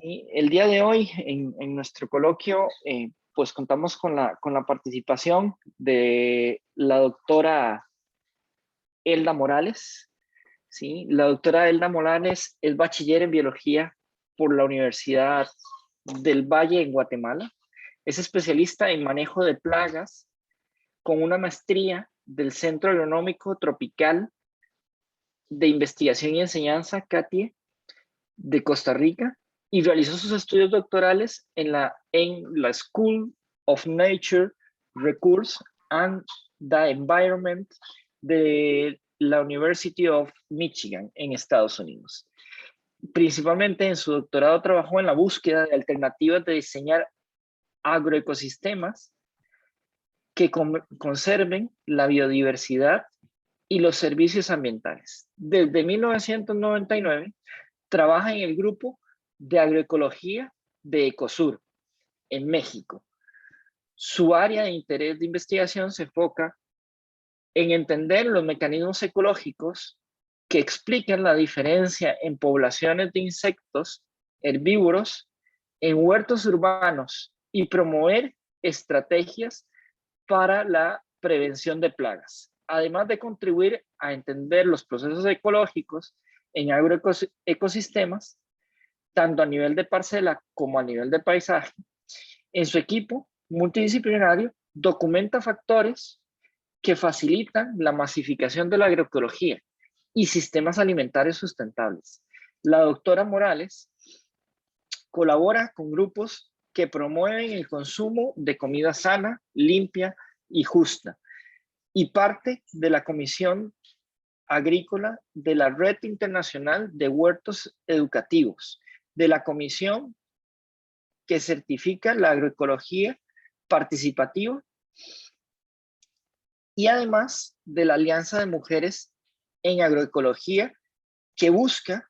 Y el día de hoy, en nuestro coloquio, pues contamos con la participación de la doctora Elda Morales. ¿Sí? La doctora Elda Morales es bachiller en biología por la Universidad del Valle en Guatemala. Es especialista en manejo de plagas con una maestría del Centro Agronómico Tropical de Investigación y Enseñanza, CATIE, de Costa Rica, y realizó sus estudios doctorales en la School of Nature, Resources and the Environment de la University of Michigan en Estados Unidos. Principalmente en su doctorado trabajó en la búsqueda de alternativas de diseñar agroecosistemas que conserven la biodiversidad y los servicios ambientales. Desde 1999 trabaja en el grupo de agroecología de Ecosur, en México. Su área de interés de investigación se enfoca en entender los mecanismos ecológicos que explican la diferencia en poblaciones de insectos herbívoros en huertos urbanos y promover estrategias para la prevención de plagas, además de contribuir a entender los procesos ecológicos en agroecosistemas, tanto a nivel de parcela como a nivel de paisaje. En su equipo multidisciplinario documenta factores que facilitan la masificación de la agroecología y sistemas alimentarios sustentables. La doctora Morales colabora con grupos que promueven el consumo de comida sana, limpia y justa, y parte de la Comisión Agrícola de la Red Internacional de Huertos Educativos, de la Comisión que certifica la agroecología participativa y además de la Alianza de Mujeres en Agroecología, que busca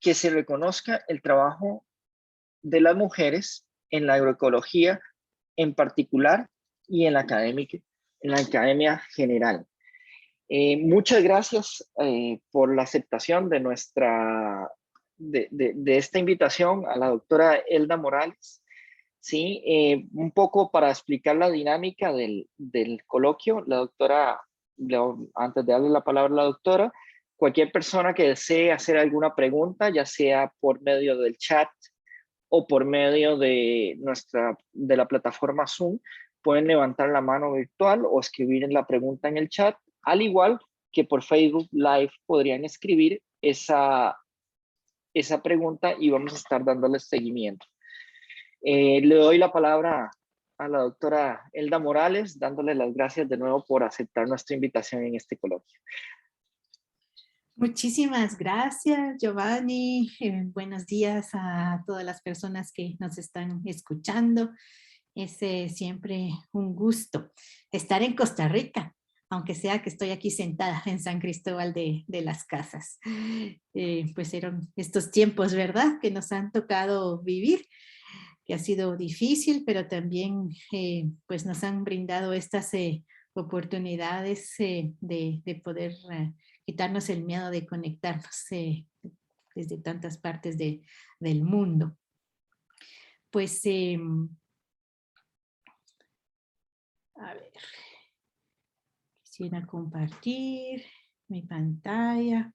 que se reconozca el trabajo de las mujeres en la agroecología en particular y en la academia general. Muchas gracias por la aceptación de esta invitación a la doctora Elda Morales. Sí, un poco para explicar la dinámica del coloquio, la doctora, antes de darle la palabra a la doctora, cualquier persona que desee hacer alguna pregunta, ya sea por medio del chat o por medio de la plataforma Zoom, pueden levantar la mano virtual o escribir en la pregunta en el chat, al igual que por Facebook Live podrían escribir esa pregunta y vamos a estar dándoles seguimiento. Le doy la palabra a la doctora Elda Morales, dándole las gracias de nuevo por aceptar nuestra invitación en este coloquio. Muchísimas gracias, Giovanni. Buenos días a todas las personas que nos están escuchando. Es siempre un gusto estar en Costa Rica, aunque sea que estoy aquí sentada en San Cristóbal de las Casas. Pues eran estos tiempos, ¿verdad?, que nos han tocado vivir, que ha sido difícil, pero también pues nos han brindado estas oportunidades de poder quitarnos el miedo de conectarnos desde tantas partes del mundo. Pues, a ver, quisiera compartir mi pantalla.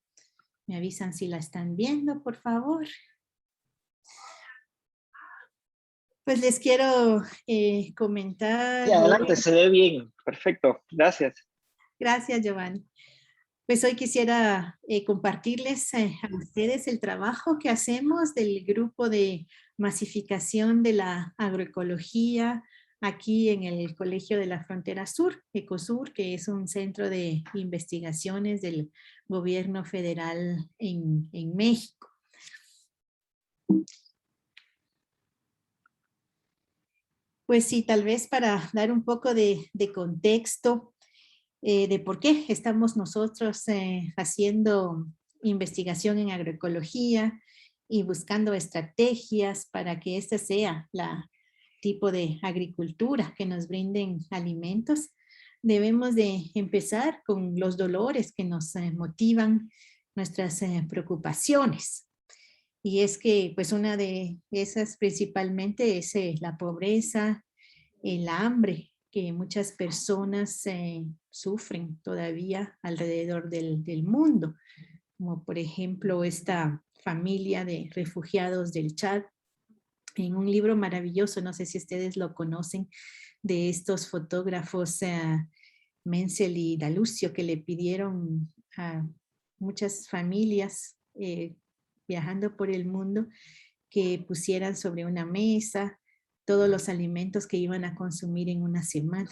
Me avisan si la están viendo, por favor. Pues les quiero comentar. Sí, adelante, se ve bien. Perfecto, gracias. Gracias, Giovanni. Pues hoy quisiera compartirles a ustedes el trabajo que hacemos del grupo de masificación de la agroecología aquí en el Colegio de la Frontera Sur, Ecosur, que es un centro de investigaciones del gobierno federal en México. Pues sí, tal vez para dar un poco de contexto de por qué estamos nosotros haciendo investigación en agroecología y buscando estrategias para que esta sea la tipo de agricultura que nos brinden alimentos. Debemos de empezar con los dolores que nos motivan, nuestras preocupaciones. Y es que pues una de esas principalmente es la pobreza, el hambre que muchas personas sufren todavía alrededor del mundo, como por ejemplo esta familia de refugiados del Chad, en un libro maravilloso, no sé si ustedes lo conocen, de estos fotógrafos Menzel y Dalucio, que le pidieron a muchas familias viajando por el mundo que pusieran sobre una mesa todos los alimentos que iban a consumir en una semana.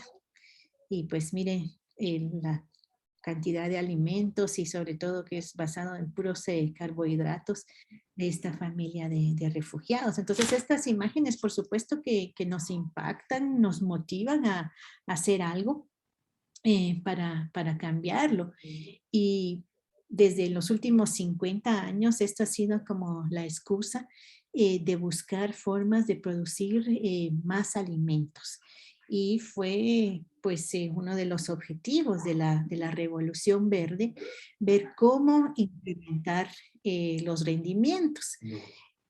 Y pues miren, la cantidad de alimentos y sobre todo que es basado en puros carbohidratos de esta familia de refugiados. Entonces estas imágenes por supuesto que nos impactan, nos motivan a hacer algo para cambiarlo. Y desde los últimos 50 años esto ha sido como la excusa de buscar formas de producir más alimentos. Y fue pues uno de los objetivos de la Revolución Verde, ver cómo incrementar los rendimientos.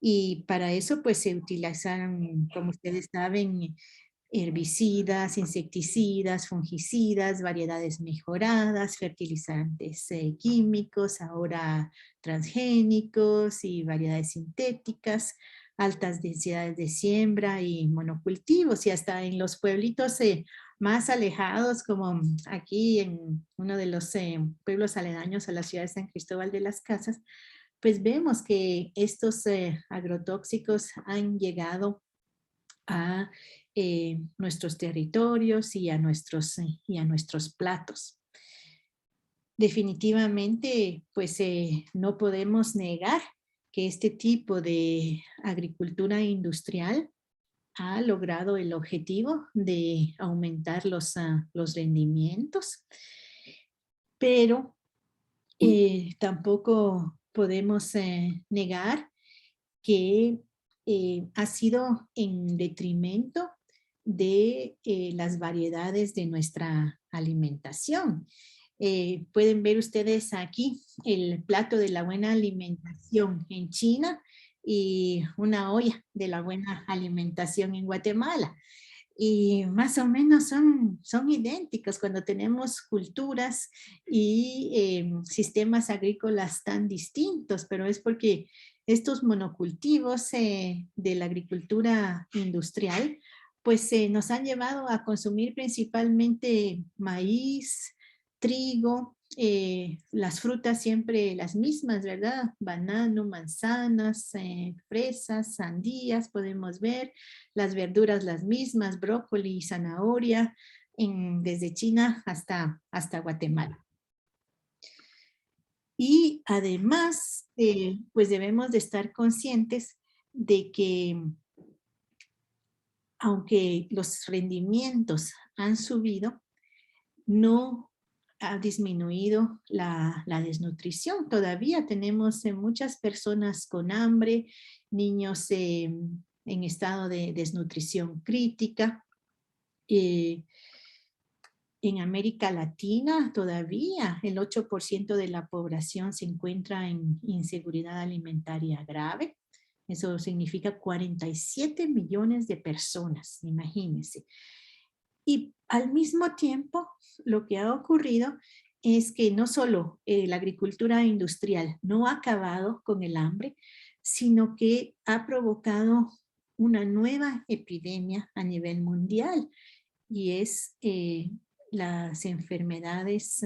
Y para eso pues se utilizaron, como ustedes saben, herbicidas, insecticidas, fungicidas, variedades mejoradas, fertilizantes químicos, ahora transgénicos y variedades sintéticas, altas densidades de siembra y monocultivos, y hasta en los pueblitos más alejados, como aquí en uno de los pueblos aledaños a la ciudad de San Cristóbal de las Casas, pues vemos que estos agrotóxicos han llegado a nuestros territorios y a nuestros platos. Definitivamente, pues no podemos negar que este tipo de agricultura industrial ha logrado el objetivo de aumentar los rendimientos, pero tampoco podemos negar que ha sido en detrimento de las variedades de nuestra alimentación. Pueden ver ustedes aquí el plato de la buena alimentación en China y una olla de la buena alimentación en Guatemala. Y más o menos son idénticos cuando tenemos culturas y sistemas agrícolas tan distintos, pero es porque estos monocultivos de la agricultura industrial pues nos han llevado a consumir principalmente maíz, trigo, las frutas siempre las mismas, ¿verdad? Banano, manzanas, fresas, sandías, podemos ver, las verduras las mismas, brócoli, zanahoria, desde China hasta Guatemala. Y además, pues debemos de estar conscientes de que aunque los rendimientos han subido, no ha disminuido la desnutrición. Todavía tenemos muchas personas con hambre, niños en estado de desnutrición crítica. En América Latina todavía el 8% de la población se encuentra en inseguridad alimentaria grave. Eso significa 47 millones de personas, imagínense. Y al mismo tiempo, lo que ha ocurrido es que no solo la agricultura industrial no ha acabado con el hambre, sino que ha provocado una nueva epidemia a nivel mundial, y es las enfermedades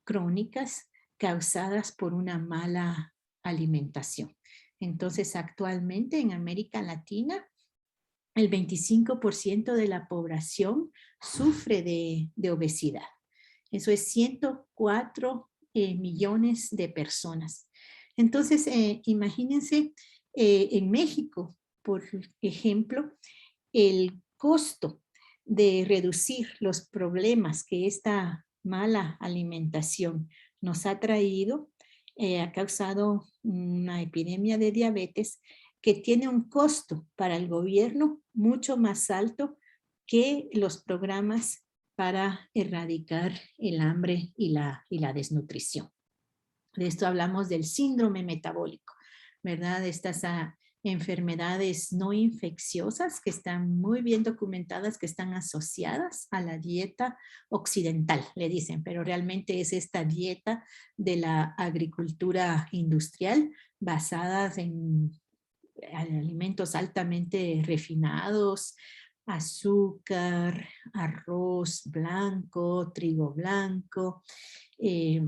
crónicas causadas por una mala alimentación. Entonces, actualmente en América Latina, el 25% de la población sufre de obesidad. Eso es 104 millones de personas. Entonces, imagínense en México, por ejemplo, el costo de reducir los problemas que esta mala alimentación nos ha traído, ha causado una epidemia de diabetes que tiene un costo para el gobierno mucho más alto que los programas para erradicar el hambre y la desnutrición. De esto hablamos del síndrome metabólico. ¿verdad? Estas enfermedades no infecciosas que están muy bien documentadas, que están asociadas a la dieta occidental, le dicen, pero realmente es esta dieta de la agricultura industrial basada en alimentos altamente refinados, azúcar, arroz blanco, trigo blanco, eh,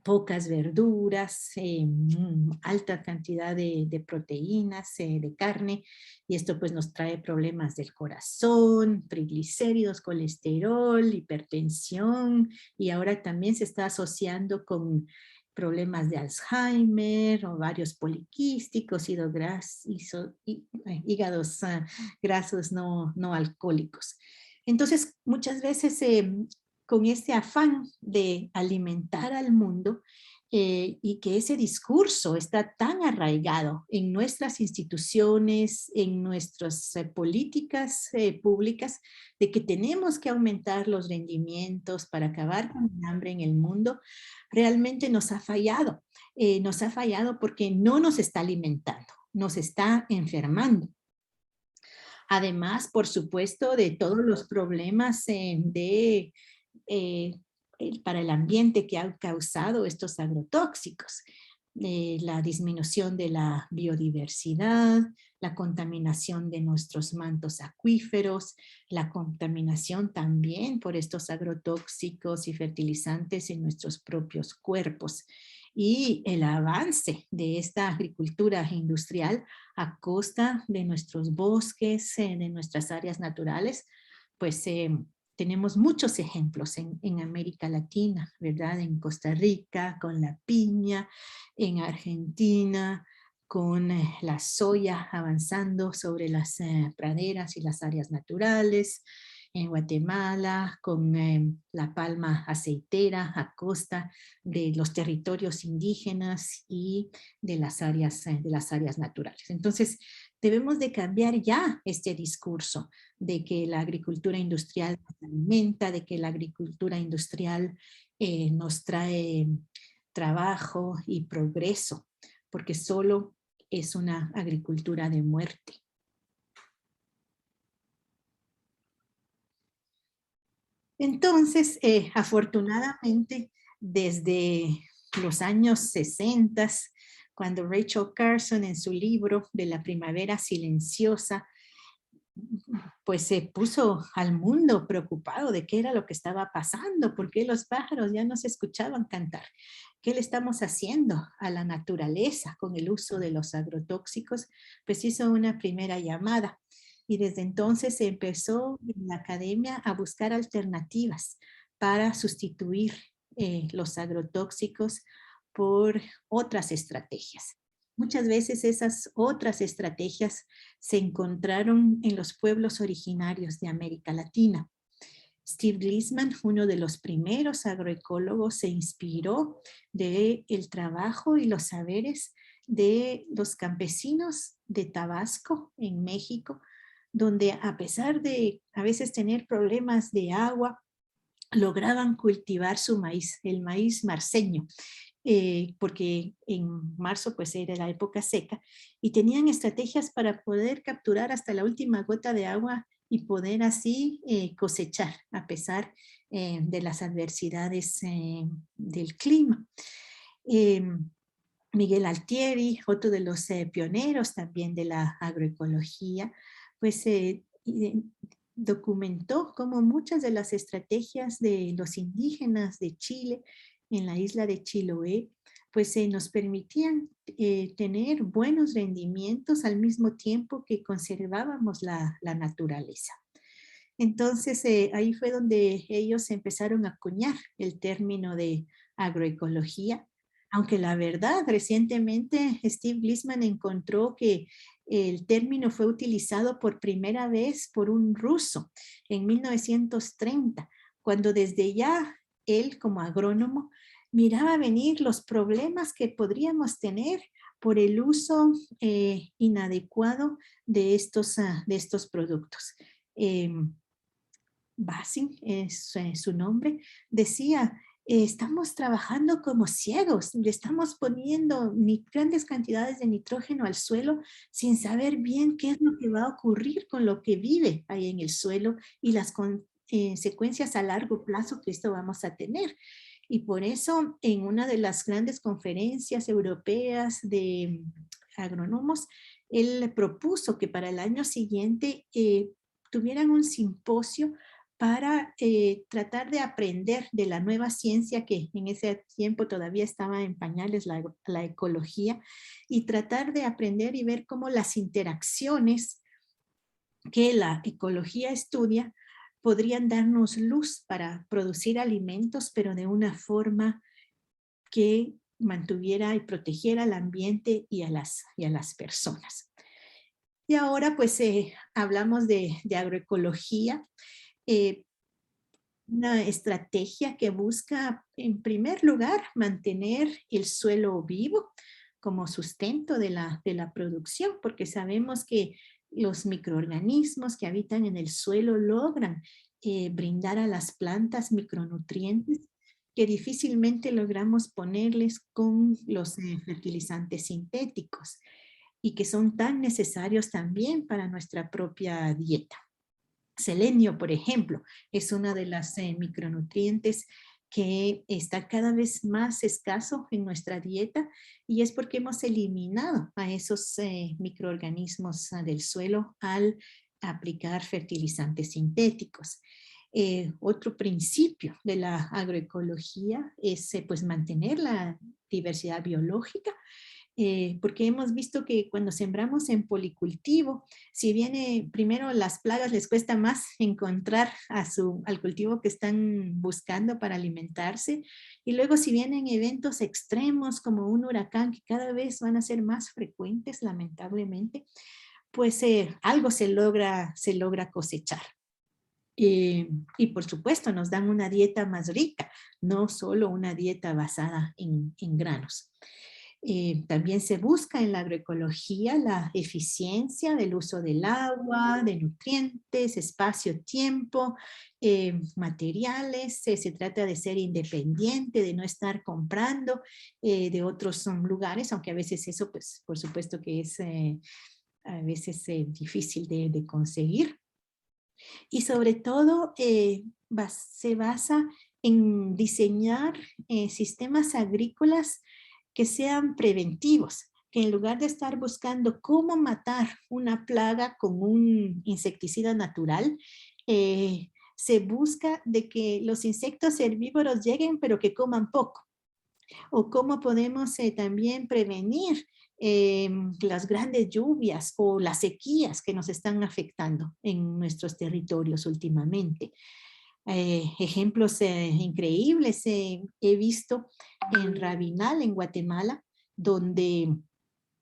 pocas verduras, alta cantidad de proteínas, de carne, y esto pues nos trae problemas del corazón, triglicéridos, colesterol, hipertensión, y ahora también se está asociando con problemas de Alzheimer, ovarios poliquísticos, hígados grasos no alcohólicos. Entonces, muchas veces con este afán de alimentar al mundo y que ese discurso está tan arraigado en nuestras instituciones, en nuestras políticas públicas, de que tenemos que aumentar los rendimientos para acabar con el hambre en el mundo, realmente nos ha fallado. Nos ha fallado porque no nos está alimentando, nos está enfermando. Además, por supuesto, de todos los problemas eh, para el ambiente que han causado estos agrotóxicos, la disminución de la biodiversidad, la contaminación de nuestros mantos acuíferos, la contaminación también por estos agrotóxicos y fertilizantes en nuestros propios cuerpos, y el avance de esta agricultura industrial a costa de nuestros bosques, de nuestras áreas naturales, pues tenemos muchos ejemplos en América Latina, ¿verdad? En Costa Rica, con la piña, en Argentina, con la soya avanzando sobre las praderas y las áreas naturales, en Guatemala, con la palma aceitera a costa de los territorios indígenas y de las áreas naturales. Entonces, debemos de cambiar ya este discurso de que la agricultura industrial nos alimenta, de que la agricultura industrial nos trae trabajo y progreso, porque solo es una agricultura de muerte. Entonces, afortunadamente, desde los años 60, cuando Rachel Carson en su libro de la primavera silenciosa, pues se puso al mundo preocupado de qué era lo que estaba pasando, por qué los pájaros ya no se escuchaban cantar, qué le estamos haciendo a la naturaleza con el uso de los agrotóxicos, pues hizo una primera llamada. Y desde entonces se empezó en la academia a buscar alternativas para sustituir los agrotóxicos por otras estrategias. Muchas veces esas otras estrategias se encontraron en los pueblos originarios de América Latina. Steve Gleason, uno de los primeros agroecólogos, se inspiró del trabajo y los saberes de los campesinos de Tabasco, en México, donde a pesar de a veces tener problemas de agua, lograban cultivar su maíz, el maíz marceño, porque en marzo pues era la época seca, y tenían estrategias para poder capturar hasta la última gota de agua y poder así cosechar a pesar de las adversidades del clima. Miguel Altieri, otro de los pioneros también de la agroecología, pues documentó cómo muchas de las estrategias de los indígenas de Chile en la isla de Chiloé, pues nos permitían tener buenos rendimientos al mismo tiempo que conservábamos la naturaleza. Entonces ahí fue donde ellos empezaron a acuñar el término de agroecología, aunque la verdad, recientemente Steve Gleason encontró que el término fue utilizado por primera vez por un ruso en 1930, cuando desde ya él como agrónomo miraba venir los problemas que podríamos tener por el uso inadecuado de estos productos. Basing es su nombre, decía estamos trabajando como ciegos, le estamos poniendo grandes cantidades de nitrógeno al suelo sin saber bien qué es lo que va a ocurrir con lo que vive ahí en el suelo y las consecuencias a largo plazo que esto vamos a tener. Y por eso en una de las grandes conferencias europeas de agrónomos, él propuso que para el año siguiente tuvieran un simposio para tratar de aprender de la nueva ciencia que en ese tiempo todavía estaba en pañales, la ecología, y tratar de aprender y ver cómo las interacciones que la ecología estudia podrían darnos luz para producir alimentos, pero de una forma que mantuviera y protegiera al ambiente y a las personas. Y ahora pues hablamos de agroecología, eh, una estrategia que busca en primer lugar mantener el suelo vivo como sustento de la producción, porque sabemos que los microorganismos que habitan en el suelo logran brindar a las plantas micronutrientes que difícilmente logramos ponerles con los fertilizantes sintéticos y que son tan necesarios también para nuestra propia dieta. Selenio, por ejemplo, es uno de los micronutrientes que está cada vez más escaso en nuestra dieta y es porque hemos eliminado a esos microorganismos del suelo al aplicar fertilizantes sintéticos. Otro principio de la agroecología es pues mantener la diversidad biológica, porque hemos visto que cuando sembramos en policultivo, si viene primero las plagas les cuesta más encontrar al cultivo que están buscando para alimentarse, y luego si vienen eventos extremos como un huracán que cada vez van a ser más frecuentes lamentablemente, pues algo se logra cosechar. Y por supuesto nos dan una dieta más rica, no solo una dieta basada en granos. También se busca en la agroecología la eficiencia del uso del agua, de nutrientes, espacio, tiempo, materiales. Se trata de ser independiente, de no estar comprando de otros lugares, aunque a veces eso, pues, por supuesto que es a veces difícil de conseguir. Y sobre todo se basa en diseñar sistemas agrícolas que sean preventivos, que en lugar de estar buscando cómo matar una plaga con un insecticida natural, se busca de que los insectos herbívoros lleguen pero que coman poco. O cómo podemos también prevenir las grandes lluvias o las sequías que nos están afectando en nuestros territorios últimamente. Ejemplos increíbles he visto en Rabinal, en Guatemala, donde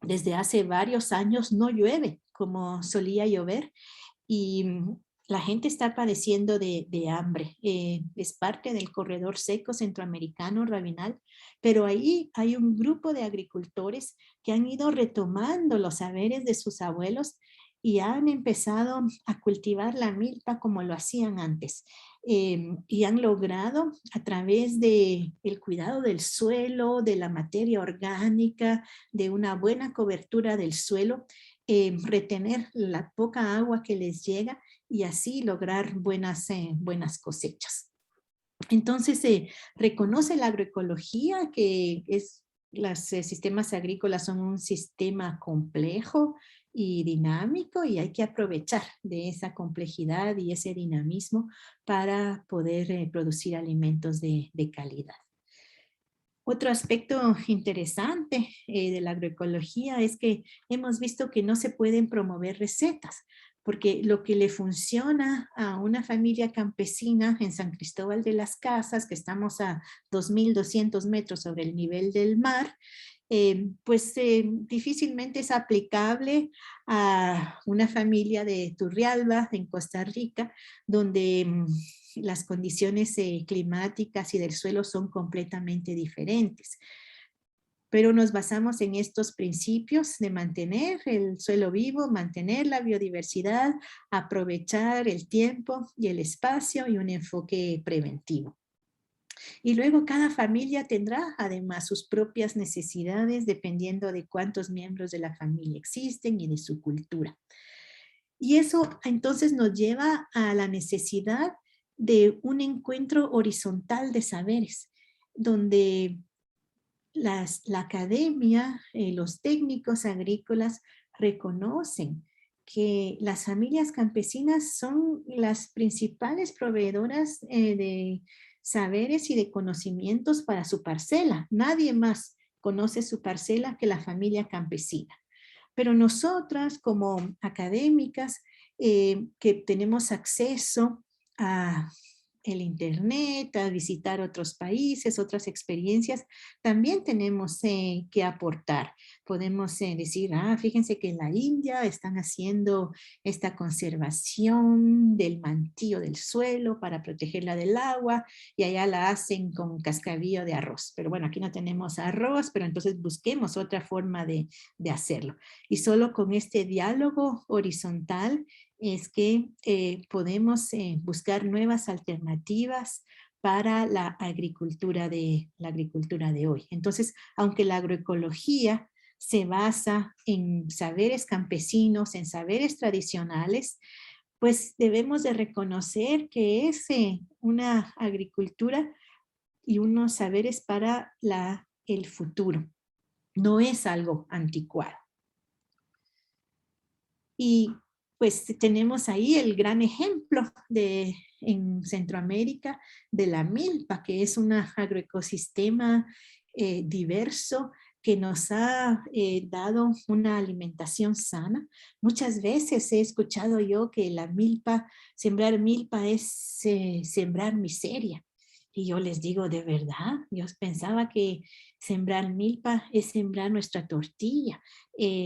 desde hace varios años no llueve como solía llover y la gente está padeciendo de hambre. Es parte del corredor seco centroamericano Rabinal, pero ahí hay un grupo de agricultores que han ido retomando los saberes de sus abuelos y han empezado a cultivar la milpa como lo hacían antes. Y han logrado a través del cuidado del suelo, de la materia orgánica, de una buena cobertura del suelo, retener la poca agua que les llega y así lograr buenas cosechas. Entonces se reconoce la agroecología, que los sistemas agrícolas son un sistema complejo y dinámico y hay que aprovechar de esa complejidad y ese dinamismo para poder producir alimentos de calidad. Otro aspecto interesante de la agroecología es que hemos visto que no se pueden promover recetas, porque lo que le funciona a una familia campesina en San Cristóbal de las Casas, que estamos a 2.200 metros sobre el nivel del mar, difícilmente es aplicable a una familia de Turrialba, en Costa Rica, donde las condiciones climáticas y del suelo son completamente diferentes. Pero nos basamos en estos principios de mantener el suelo vivo, mantener la biodiversidad, aprovechar el tiempo y el espacio y un enfoque preventivo. Y luego cada familia tendrá además sus propias necesidades dependiendo de cuántos miembros de la familia existen y de su cultura. Y eso entonces nos lleva a la necesidad de un encuentro horizontal de saberes, donde la academia, los técnicos agrícolas reconocen que las familias campesinas son las principales proveedoras de saberes y de conocimientos para su parcela. Nadie más conoce su parcela que la familia campesina. Pero nosotras como académicas que tenemos acceso a el internet, a visitar otros países, otras experiencias, también tenemos que aportar. Podemos decir, fíjense que en la India están haciendo esta conservación del mantillo del suelo para protegerla del agua y allá la hacen con cascabillo de arroz. Pero bueno, aquí no tenemos arroz, pero entonces busquemos otra forma de hacerlo. Y solo con este diálogo horizontal es que podemos buscar nuevas alternativas para la agricultura de hoy. Entonces, aunque la agroecología se basa en saberes campesinos, en saberes tradicionales, pues debemos de reconocer que es una agricultura y unos saberes para el futuro. No es algo anticuado. Y pues tenemos ahí el gran ejemplo en Centroamérica de la milpa, que es un agroecosistema diverso que nos ha dado una alimentación sana. Muchas veces he escuchado yo que sembrar milpa es sembrar miseria. Y yo les digo, ¿de verdad? Yo pensaba que sembrar milpa es sembrar nuestra tortilla,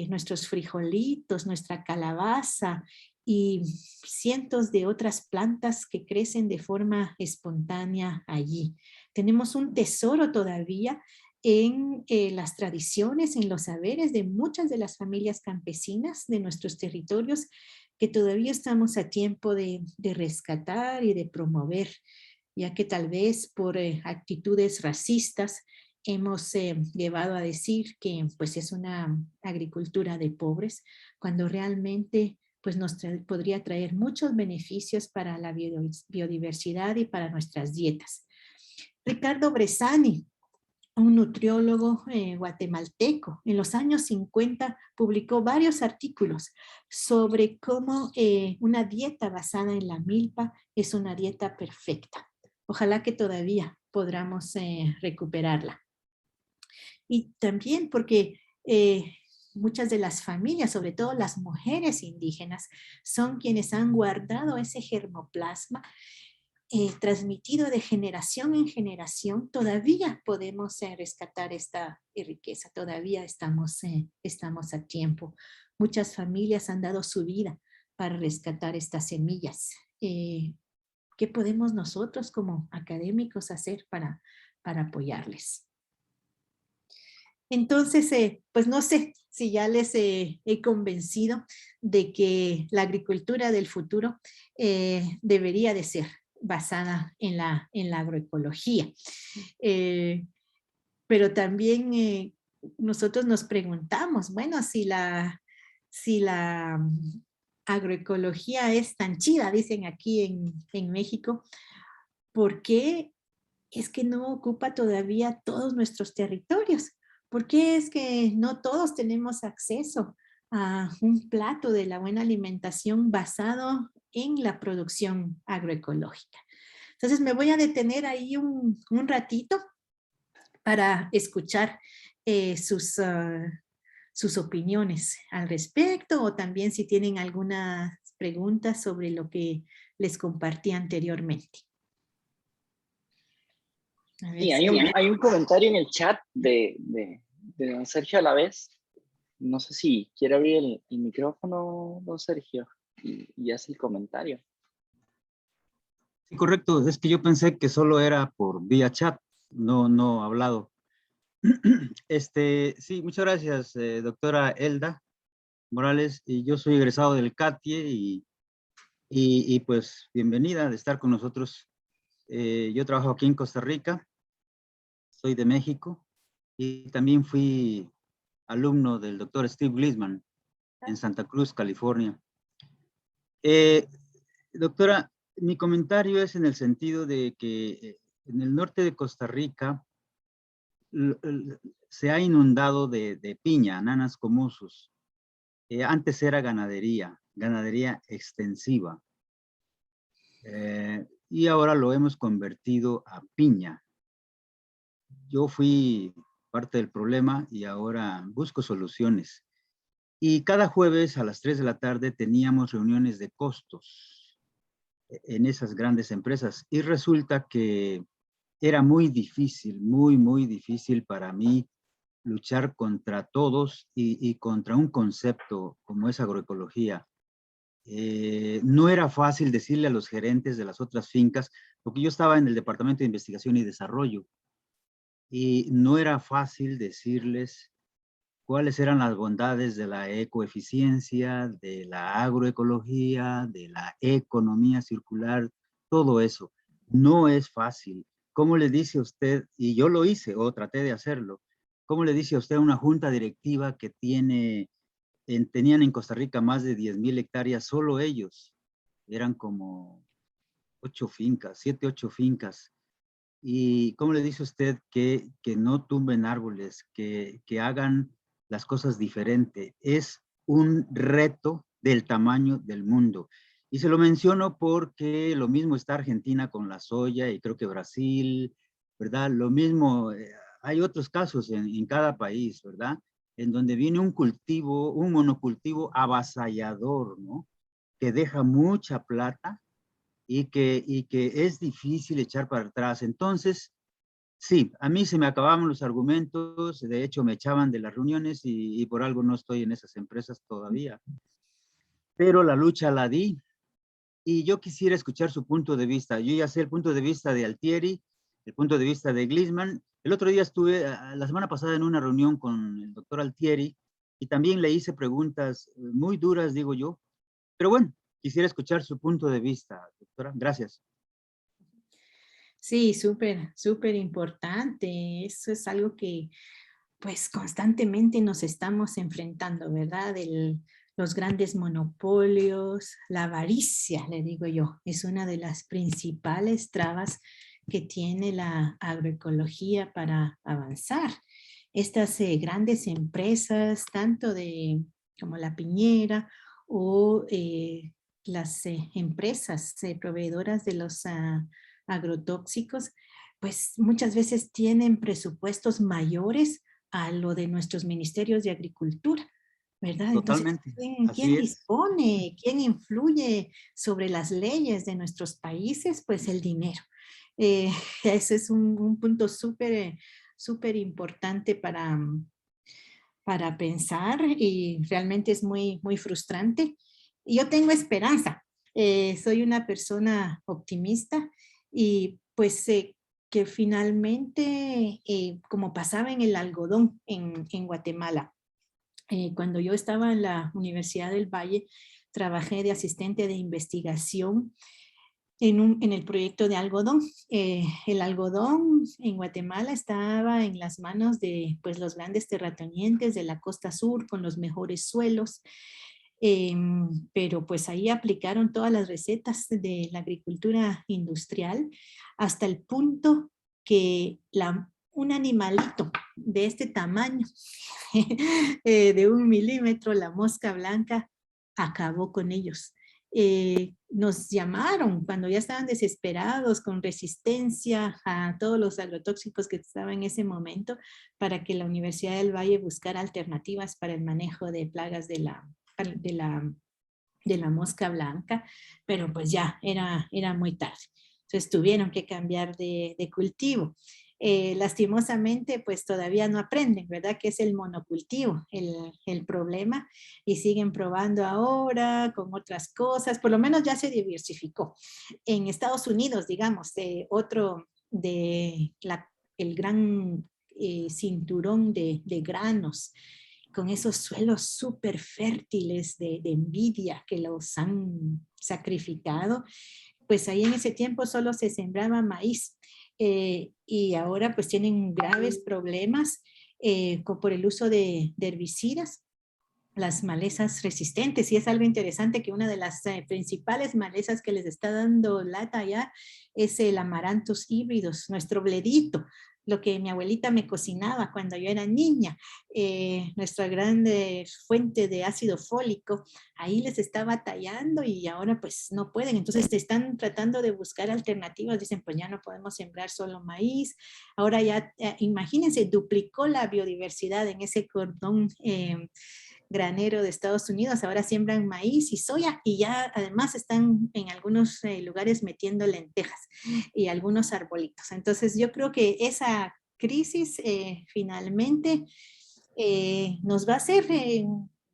nuestros frijolitos, nuestra calabaza y cientos de otras plantas que crecen de forma espontánea allí. Tenemos un tesoro todavía en las tradiciones, en los saberes de muchas de las familias campesinas de nuestros territorios que todavía estamos a tiempo de rescatar y de promover, ya que tal vez por actitudes racistas hemos llevado a decir que pues es una agricultura de pobres, cuando realmente pues podría traer muchos beneficios para la biodiversidad y para nuestras dietas. Ricardo Bressani, un nutriólogo guatemalteco, en los años 50 publicó varios artículos sobre cómo una dieta basada en la milpa es una dieta perfecta. Ojalá que todavía podamos recuperarla. Y también porque muchas de las familias, sobre todo las mujeres indígenas, son quienes han guardado ese germoplasma transmitido de generación en generación. Todavía podemos rescatar esta riqueza, todavía estamos a tiempo. Muchas familias han dado su vida para rescatar estas semillas. ¿Qué podemos nosotros como académicos hacer para apoyarles? Entonces, pues no sé si ya les he convencido de que la agricultura del futuro debería de ser basada en la agroecología. Pero también nosotros nos preguntamos, bueno, si la agroecología es tan chida, dicen aquí en México, ¿por qué es que no ocupa todavía todos nuestros territorios? ¿Por qué es que no todos tenemos acceso a un plato de la buena alimentación basado en la producción agroecológica? Entonces me voy a detener ahí un ratito para escuchar sus opiniones al respecto, o también si tienen algunas preguntas sobre lo que les compartí anteriormente. Sí, hay un comentario en el chat de don Sergio Alavés. No sé si quiere abrir el micrófono, don Sergio, y hace el comentario. Sí, correcto. Es que yo pensé que solo era por vía chat, no hablado. Sí, muchas gracias, doctora Elda Morales. Y yo soy egresado del CATIE y pues bienvenida de estar con nosotros. Yo trabajo aquí en Costa Rica soy de México y también fui alumno del doctor Steve Glisman en Santa Cruz, California. Doctora, mi comentario es en el sentido de que en el norte de Costa Rica se ha inundado de piña, nanas comusus. Antes era ganadería extensiva. Y ahora lo hemos convertido a piña. Yo fui parte del problema y ahora busco soluciones. Y cada jueves a las 3 de la tarde teníamos reuniones de costos en esas grandes empresas. Y resulta que era muy difícil, muy difícil para mí luchar contra todos y contra un concepto como es agroecología. No era fácil decirle a los gerentes de las otras fincas, porque yo estaba en el Departamento de Investigación y Desarrollo, y no era fácil decirles cuáles eran las bondades de la ecoeficiencia, de la agroecología, de la economía circular, todo eso. No es fácil. ¿Cómo le dice a usted, y yo lo hice o traté de hacerlo, cómo le dice a usted a una junta directiva que tenían en Costa Rica más de 10,000 hectáreas, solo ellos, eran como 8 fincas, 7, 8 fincas, y cómo le dice usted que no tumben árboles, que hagan las cosas diferente? Es un reto del tamaño del mundo. Y se lo menciono porque lo mismo está Argentina con la soya y creo que Brasil, ¿verdad? Lo mismo, hay otros casos en cada país, ¿verdad? En donde viene un cultivo, un monocultivo avasallador, ¿no? Que deja mucha plata y que es difícil echar para atrás. Entonces, sí, a mí se me acababan los argumentos, de hecho me echaban de las reuniones y por algo no estoy en esas empresas todavía. Pero la lucha la di y yo quisiera escuchar su punto de vista. Yo ya sé el punto de vista de Altieri, el punto de vista de Glisman. El otro día estuve, la semana pasada, en una reunión con el doctor Altieri y también le hice preguntas muy duras, digo yo. Pero bueno, quisiera escuchar su punto de vista, doctora. Gracias. Sí, súper importante. Eso es algo que pues constantemente nos estamos enfrentando, ¿verdad? Los grandes monopolios, la avaricia, le digo yo, es una de las principales trabas que tiene la agroecología para avanzar. Estas grandes empresas, tanto como la piñera o las empresas proveedoras de los agrotóxicos, pues muchas veces tienen presupuestos mayores a lo de nuestros ministerios de agricultura, ¿verdad? Entonces, Totalmente, ¿quién así es. dispone, quién influye sobre las leyes de nuestros países? Pues el dinero. Ese es un punto súper importante para pensar y realmente es muy frustrante. Y yo tengo esperanza. Soy una persona optimista y pues que finalmente, como pasaba en el algodón en Guatemala, cuando yo estaba en la Universidad del Valle, trabajé de asistente de investigación en el proyecto de algodón. El algodón en Guatemala estaba en las manos de pues, los grandes terratenientes de la costa sur con los mejores suelos, pero pues ahí aplicaron todas las recetas de la agricultura industrial hasta el punto que un animalito de este tamaño, de 1 milímetro, la mosca blanca, acabó con ellos. Nos llamaron cuando ya estaban desesperados con resistencia a todos los agrotóxicos que estaban en ese momento para que la Universidad del Valle buscara alternativas para el manejo de plagas de la mosca blanca, pero pues ya era muy tarde. Entonces tuvieron que cambiar de cultivo. Lastimosamente, pues todavía no aprenden, ¿verdad? Que es el monocultivo, el problema, y siguen probando ahora con otras cosas, por lo menos ya se diversificó. En Estados Unidos, digamos, otro de el gran cinturón de granos, con esos suelos súper fértiles de envidia que los han sacrificado, pues ahí en ese tiempo solo se sembraba maíz. y ahora pues tienen graves problemas por el uso de herbicidas, las malezas resistentes, y es algo interesante que una de las principales malezas que les está dando lata ya es el Amaranthus híbridos, nuestro bledito, lo que mi abuelita me cocinaba cuando yo era niña, nuestra grande fuente de ácido fólico, ahí les está batallando y ahora pues no pueden, entonces están tratando de buscar alternativas, dicen pues ya no podemos sembrar solo maíz, ahora ya imagínense, duplicó la biodiversidad en ese cordón granero de Estados Unidos, ahora siembran maíz y soya y ya además están en algunos lugares metiendo lentejas y algunos arbolitos. Entonces yo creo que esa crisis finalmente nos va a hacer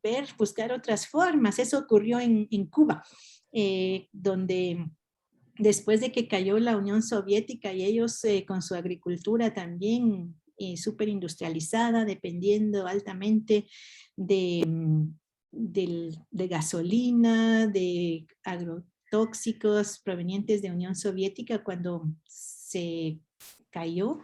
ver, buscar otras formas. Eso ocurrió en Cuba, donde después de que cayó la Unión Soviética y ellos con su agricultura también súper industrializada, dependiendo altamente de gasolina, de agrotóxicos provenientes de Unión Soviética, cuando se cayó,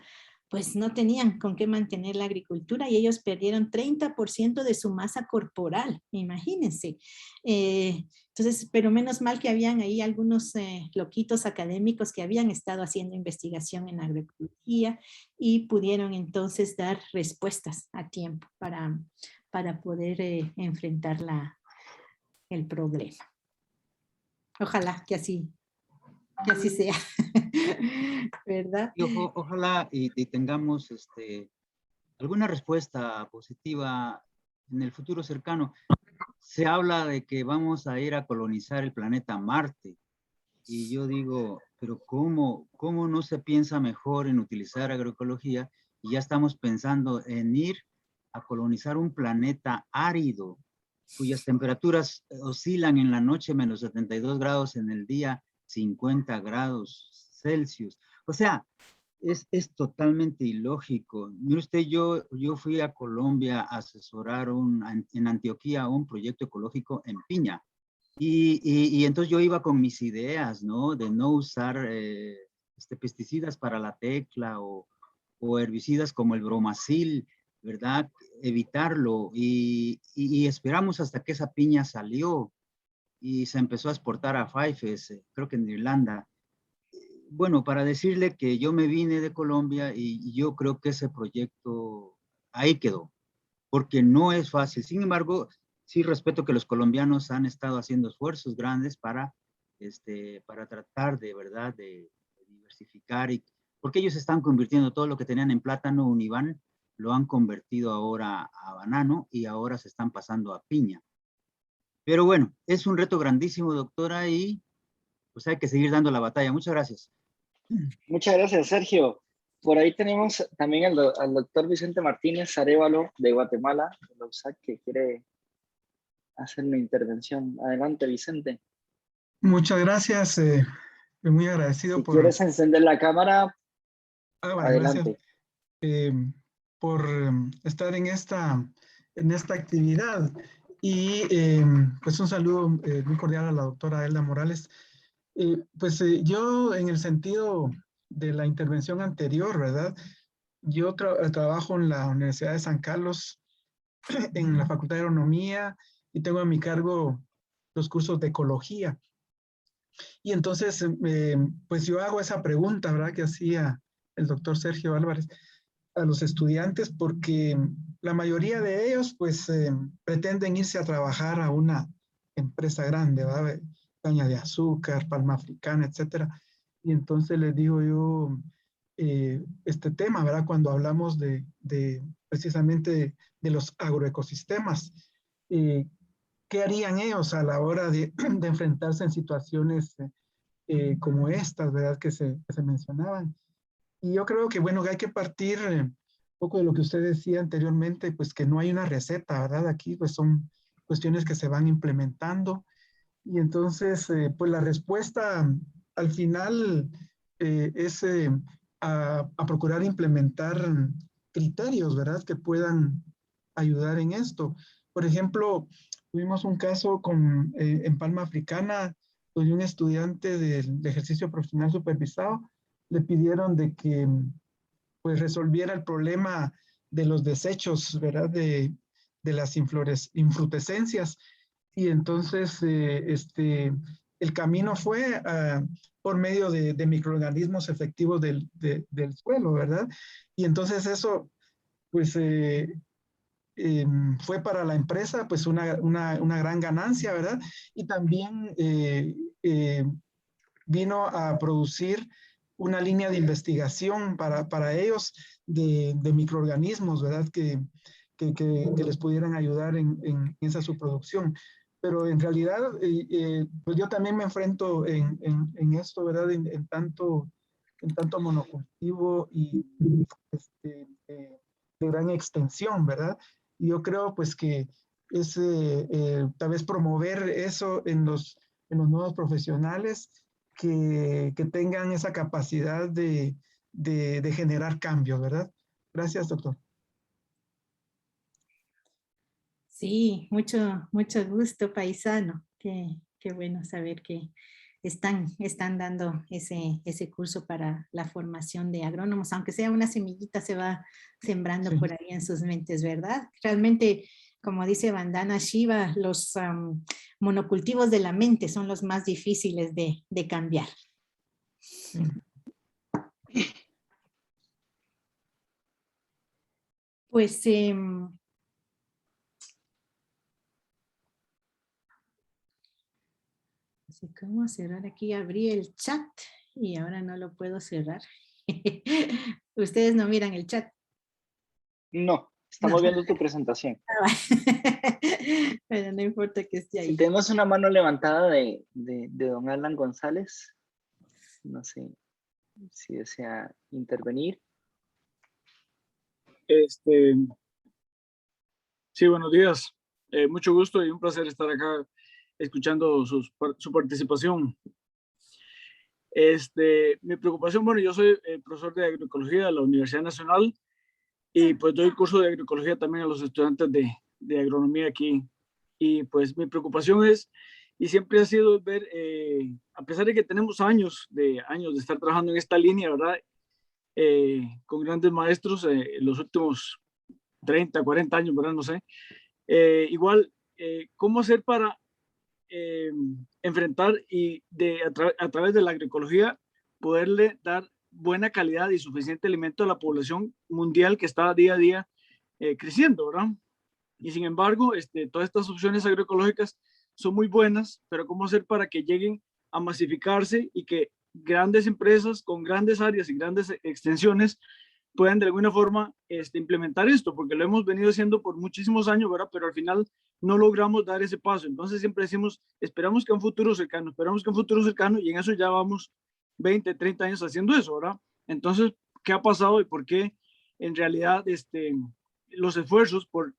pues no tenían con qué mantener la agricultura y ellos perdieron 30% de su masa corporal, imagínense. Entonces, pero menos mal que habían ahí algunos loquitos académicos que habían estado haciendo investigación en agroecología y pudieron entonces dar respuestas a tiempo para poder enfrentar el problema. Ojalá que así sea, ¿verdad? Y ojalá y tengamos alguna respuesta positiva en el futuro cercano. Se habla de que vamos a ir a colonizar el planeta Marte. Y yo digo, pero ¿cómo no se piensa mejor en utilizar agroecología? Y ya estamos pensando en ir a colonizar un planeta árido, cuyas temperaturas oscilan en la noche menos 72 grados, en el día 50 grados Celsius. O sea, es totalmente ilógico. Mire usted, yo fui a Colombia a asesorar en Antioquía un proyecto ecológico en piña. Y entonces yo iba con mis ideas, ¿no? De no usar pesticidas para la tecla o herbicidas como el bromacil, ¿verdad? Evitarlo. Y esperamos hasta que esa piña salió y se empezó a exportar a Faifes, creo que en Irlanda. Bueno, para decirle que yo me vine de Colombia y yo creo que ese proyecto ahí quedó, porque no es fácil. Sin embargo, sí respeto que los colombianos han estado haciendo esfuerzos grandes para tratar de verdad de diversificar, porque ellos están convirtiendo todo lo que tenían en plátano univán, lo han convertido ahora a banano y ahora se están pasando a piña. Pero bueno, es un reto grandísimo, doctora, y pues hay que seguir dando la batalla. Muchas gracias. Muchas gracias, Sergio. Por ahí tenemos también al doctor Vicente Martínez Arévalo de Guatemala, de la USAC, que quiere hacer una intervención. Adelante, Vicente. Muchas gracias. Estoy muy agradecido Si por... quieres encender la cámara, vale, adelante. Por estar en esta actividad. Y pues un saludo muy cordial a la doctora Elda Morales. Yo en el sentido de la intervención anterior, ¿verdad? Yo trabajo en la Universidad de San Carlos, en la Facultad de Agronomía, y tengo a mi cargo los cursos de ecología. Y entonces, pues yo hago esa pregunta, ¿verdad? Que hacía el doctor Sergio Álvarez a los estudiantes, porque la mayoría de ellos, pues, pretenden irse a trabajar a una empresa grande, ¿verdad? Caña de azúcar, palma africana, etcétera. Y entonces les digo yo, este tema, ¿verdad? Cuando hablamos precisamente de los agroecosistemas, ¿qué harían ellos a la hora de enfrentarse en situaciones como estas, ¿verdad? Que se mencionaban. Y yo creo que, bueno, que hay que partir un poco de lo que usted decía anteriormente, pues que no hay una receta, ¿verdad? Aquí pues son cuestiones que se van implementando. Y entonces, pues la respuesta al final es a procurar implementar criterios, ¿verdad? Que puedan ayudar en esto. Por ejemplo, tuvimos un caso en Palma Africana, donde un ejercicio profesional supervisado le pidieron de que pues resolviera el problema de los desechos, ¿verdad? De las infrutescencias. Y entonces el camino fue por medio de microorganismos efectivos del suelo, ¿verdad? Y entonces eso, pues, fue para la empresa, pues, una gran ganancia, ¿verdad? Y también vino a producir una línea de investigación para ellos de microorganismos, ¿verdad? Que les pudieran ayudar en esa subproducción. Pero en realidad, pues yo también me enfrento en esto, ¿verdad? En tanto monocultivo y de gran extensión, ¿verdad? Y yo creo pues que es tal vez promover eso en los nuevos profesionales que tengan esa capacidad de generar cambios, ¿verdad? Gracias, doctor. Sí, mucho gusto, paisano. Qué bueno saber que están dando ese curso para la formación de agrónomos, aunque sea una semillita se va sembrando Sí. por ahí en sus mentes, ¿verdad? Realmente, como dice Vandana Shiva, los monocultivos de la mente son los más difíciles de cambiar. Sí. Pues no sé cómo cerrar aquí, abrí el chat y ahora no lo puedo cerrar. Ustedes no miran el chat. No, estamos viendo tu presentación. Pero no importa que esté Si ahí. tenemos una mano levantada de don Alan González, no sé si desea intervenir. Sí, buenos días. Mucho gusto y un placer estar acá escuchando su participación. Mi preocupación, bueno, yo soy profesor de agroecología de la Universidad Nacional y pues doy curso de agroecología también a los estudiantes de agronomía aquí. Y pues mi preocupación es, y siempre ha sido ver, a pesar de que tenemos años de estar trabajando en esta línea, ¿verdad? Con grandes maestros en los últimos 30, 40 años, ¿verdad? No sé. Igual, ¿cómo hacer para enfrentar y a través de la agroecología poderle dar buena calidad y suficiente alimento a la población mundial que está día a día creciendo, ¿verdad? Y sin embargo, todas estas opciones agroecológicas son muy buenas, pero ¿cómo hacer para que lleguen a masificarse y que grandes empresas con grandes áreas y grandes extensiones puedan de alguna forma implementar esto? Porque lo hemos venido haciendo por muchísimos años, ¿verdad? Pero al final no logramos dar ese paso. Entonces siempre decimos, esperamos que a un futuro cercano, y en eso ya vamos 20, 30 años haciendo eso, ¿verdad? Entonces, ¿qué ha pasado y por qué en realidad los esfuerzos por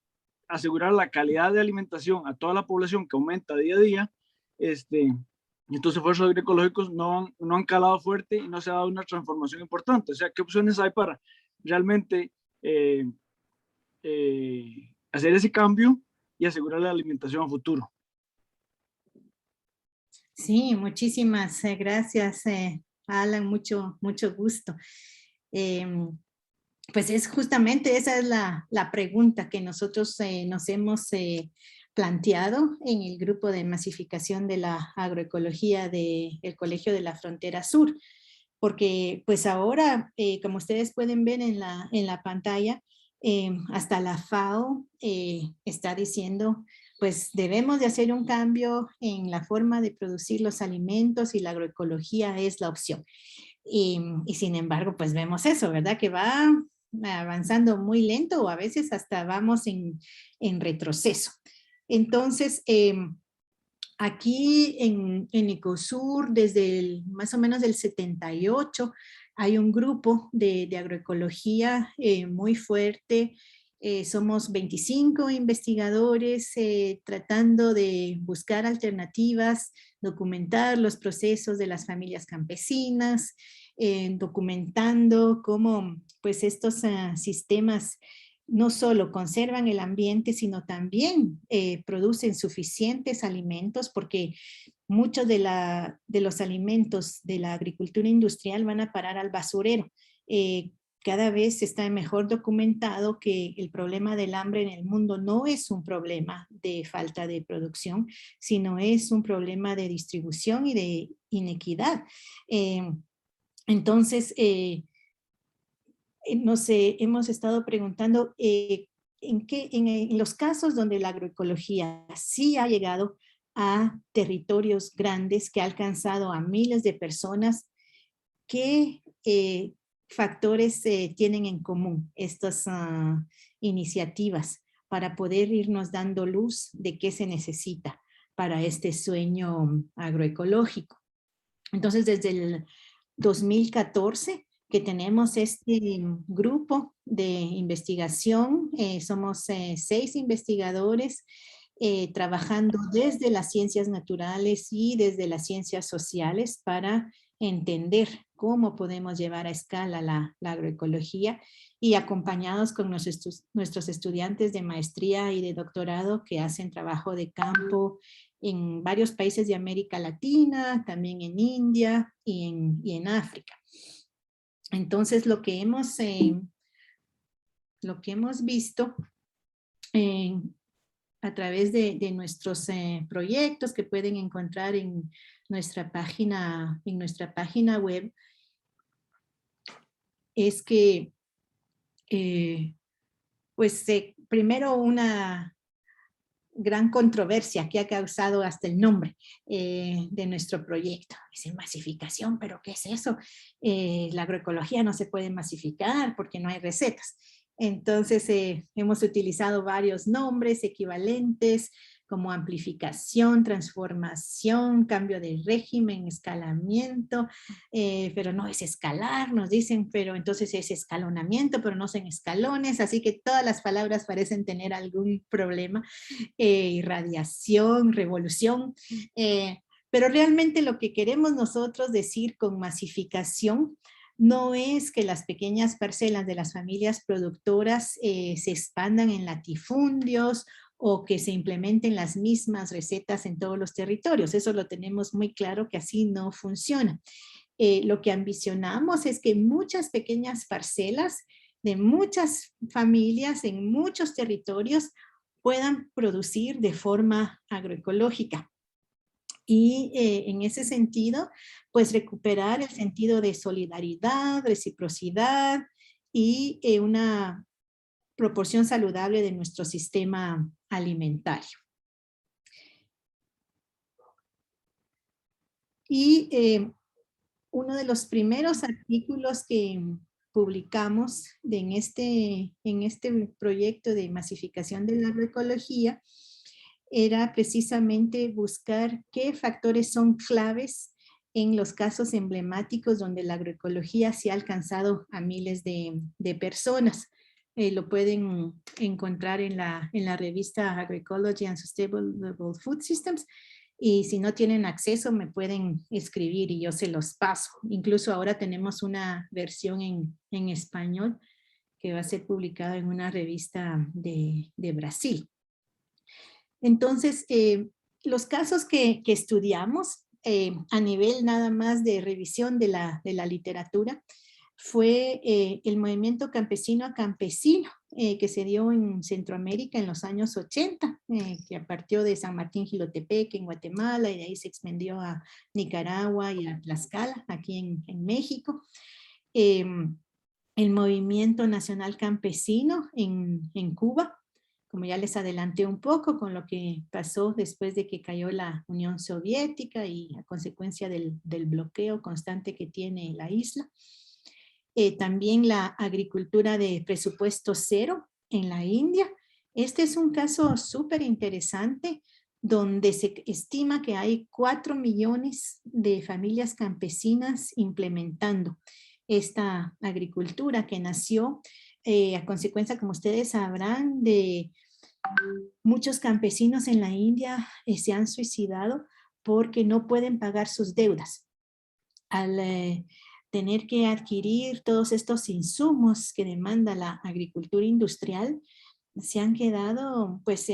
asegurar la calidad de alimentación a toda la población que aumenta día a día, estos esfuerzos agroecológicos no han calado fuerte y no se ha dado una transformación importante? O sea, ¿qué opciones hay para realmente hacer ese cambio y asegurar la alimentación a futuro? Sí, muchísimas gracias, Alan, mucho gusto. Pues es justamente esa es la pregunta que nosotros nos hemos planteado en el grupo de masificación de la agroecología del Colegio de la Frontera Sur, porque pues ahora, como ustedes pueden ver en la pantalla, hasta la FAO está diciendo, pues debemos de hacer un cambio en la forma de producir los alimentos y la agroecología es la opción. Y sin embargo, pues vemos eso, ¿verdad? Que va avanzando muy lento o a veces hasta vamos en retroceso. Entonces, aquí en Ecosur, desde más o menos del 78, hay un grupo de agroecología muy fuerte. Somos 25 investigadores tratando de buscar alternativas, documentar los procesos de las familias campesinas, documentando cómo pues estos sistemas no solo conservan el ambiente, sino también producen suficientes alimentos, porque muchos de los alimentos de la agricultura industrial van a parar al basurero. Cada vez está mejor documentado que el problema del hambre en el mundo no es un problema de falta de producción, sino es un problema de distribución y de inequidad. Entonces, no sé, hemos estado preguntando en los casos donde la agroecología sí ha llegado a territorios grandes, que ha alcanzado a miles de personas, ¿qué factores tienen en común estas iniciativas para poder irnos dando luz de qué se necesita para este sueño agroecológico? Entonces, desde el 2014 que tenemos este grupo de investigación, somos 6 investigadores trabajando desde las ciencias naturales y desde las ciencias sociales para entender cómo podemos llevar a escala la agroecología, y acompañados con nuestros estudiantes de maestría y de doctorado que hacen trabajo de campo en varios países de América Latina, también en India y en África. Entonces, lo que hemos visto a través de nuestros proyectos que pueden encontrar en nuestra página web, es que, primero una gran controversia que ha causado hasta el nombre de nuestro proyecto. Es masificación, pero ¿qué es eso? La agroecología no se puede masificar porque no hay recetas. Entonces hemos utilizado varios nombres equivalentes como amplificación, transformación, cambio de régimen, escalamiento, pero no es escalar, nos dicen, pero entonces es escalonamiento, pero no son escalones, así que todas las palabras parecen tener algún problema, irradiación, revolución, pero realmente lo que queremos nosotros decir con masificación no es que las pequeñas parcelas de las familias productoras se expandan en latifundios o que se implementen las mismas recetas en todos los territorios. Eso lo tenemos muy claro que así no funciona. Lo que ambicionamos es que muchas pequeñas parcelas de muchas familias en muchos territorios puedan producir de forma agroecológica. Y en ese sentido, pues recuperar el sentido de solidaridad, reciprocidad y una proporción saludable de nuestro sistema alimentario. Y uno de los primeros artículos que publicamos en este proyecto de masificación de la agroecología era precisamente buscar qué factores son claves en los casos emblemáticos donde la agroecología se ha alcanzado a miles de personas. Lo pueden encontrar en la revista Agroecology and Sustainable Food Systems, y si no tienen acceso me pueden escribir y yo se los paso. Incluso ahora tenemos una versión en español que va a ser publicada en una revista de Brasil. Entonces, los casos que estudiamos a nivel nada más de revisión de la literatura fue el movimiento campesino a campesino que se dio en Centroamérica en los años 80, que partió de San Martín Jilotepec en Guatemala y de ahí se extendió a Nicaragua y a Tlaxcala, aquí en México. El movimiento nacional campesino en Cuba, como ya les adelanté un poco con lo que pasó después de que cayó la Unión Soviética y a consecuencia del bloqueo constante que tiene la isla. También la agricultura de presupuesto cero en la India. Este es un caso súper interesante donde se estima que hay 4 millones de familias campesinas implementando esta agricultura que nació a consecuencia, como ustedes sabrán, de muchos campesinos en la India se han suicidado porque no pueden pagar sus deudas. Al tener que adquirir todos estos insumos que demanda la agricultura industrial, se han quedado, pues,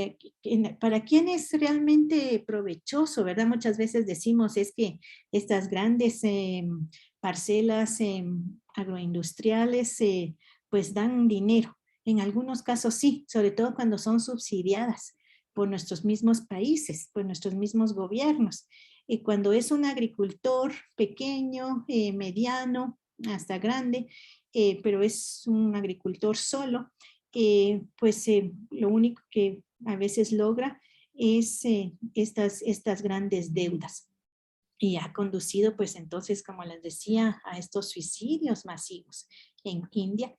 ¿para quién es realmente provechoso, verdad? Muchas veces decimos es que estas grandes parcelas agroindustriales, pues dan dinero. En algunos casos sí, sobre todo cuando son subsidiadas por nuestros mismos países, por nuestros mismos gobiernos. Y cuando es un agricultor pequeño, mediano, hasta grande, pero es un agricultor solo, pues lo único que a veces logra es estas grandes deudas. Y ha conducido, pues entonces, como les decía, a estos suicidios masivos en India.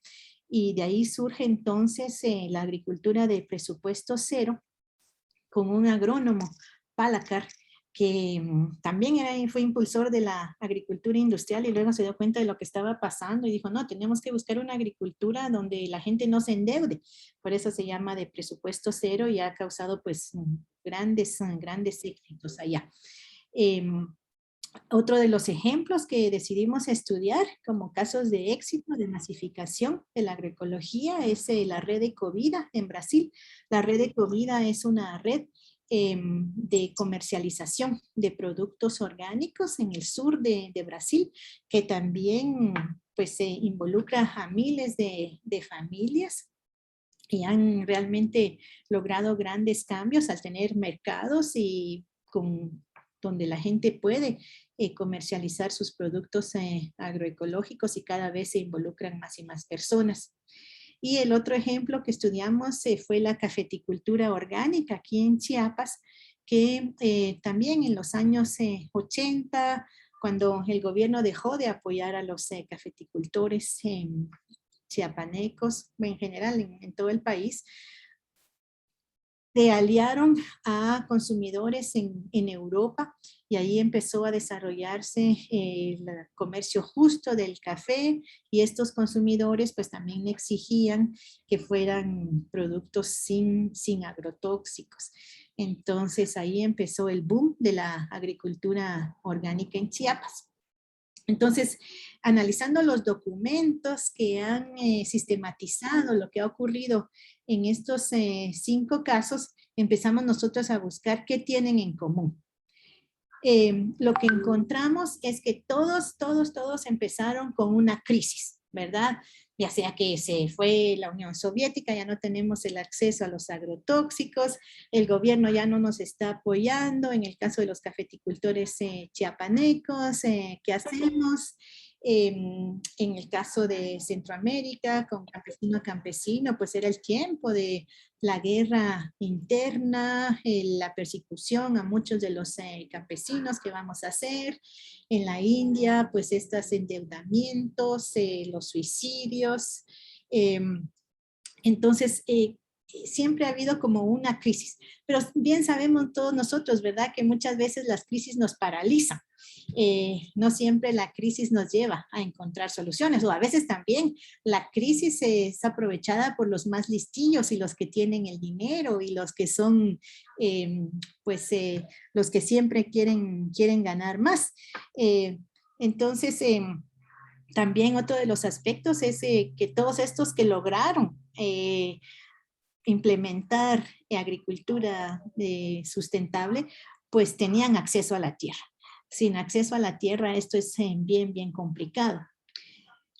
Y de ahí surge entonces la agricultura de presupuesto cero, con un agrónomo, Palakar, que también fue impulsor de la agricultura industrial y luego se dio cuenta de lo que estaba pasando y dijo, no, tenemos que buscar una agricultura donde la gente no se endeude. Por eso se llama de presupuesto cero y ha causado pues grandes éxitos allá. Otro de los ejemplos que decidimos estudiar como casos de éxito, de masificación de la agroecología, es la red Ecovida en Brasil. La red Ecovida es una red de comercialización de productos orgánicos en el sur de Brasil, que también pues involucra a miles de familias y han realmente logrado grandes cambios al tener mercados y donde la gente puede comercializar sus productos agroecológicos y cada vez se involucran más y más personas. Y el otro ejemplo que estudiamos fue la cafeticultura orgánica aquí en Chiapas, que también en los años 80, cuando el gobierno dejó de apoyar a los cafeticultores chiapanecos, en general en todo el país, se aliaron a consumidores en Europa y ahí empezó a desarrollarse el comercio justo del café y estos consumidores pues también exigían que fueran productos sin agrotóxicos. Entonces ahí empezó el boom de la agricultura orgánica en Chiapas. Entonces, analizando los documentos que han sistematizado lo que ha ocurrido en estos 5 casos, empezamos nosotros a buscar qué tienen en común. Lo que encontramos es que todos empezaron con una crisis, ¿verdad? Ya sea que se fue la Unión Soviética, ya no tenemos el acceso a los agrotóxicos, el gobierno ya no nos está apoyando, en el caso de los cafeticultores chiapanecos, ¿qué hacemos? En el caso de Centroamérica, con campesino a campesino, pues era el tiempo de la guerra interna, la persecución a muchos de los campesinos que vamos a hacer. En la India, pues estos endeudamientos, los suicidios. Entonces, siempre ha habido como una crisis, pero bien sabemos todos nosotros, ¿verdad? Que muchas veces las crisis nos paralizan. No siempre la crisis nos lleva a encontrar soluciones, o a veces también la crisis es aprovechada por los más listillos y los que tienen el dinero y los que son, los que siempre quieren ganar más. Entonces, también otro de los aspectos es que todos estos que lograron implementar agricultura sustentable, pues tenían acceso a la tierra. Sin acceso a la tierra, esto es bien complicado.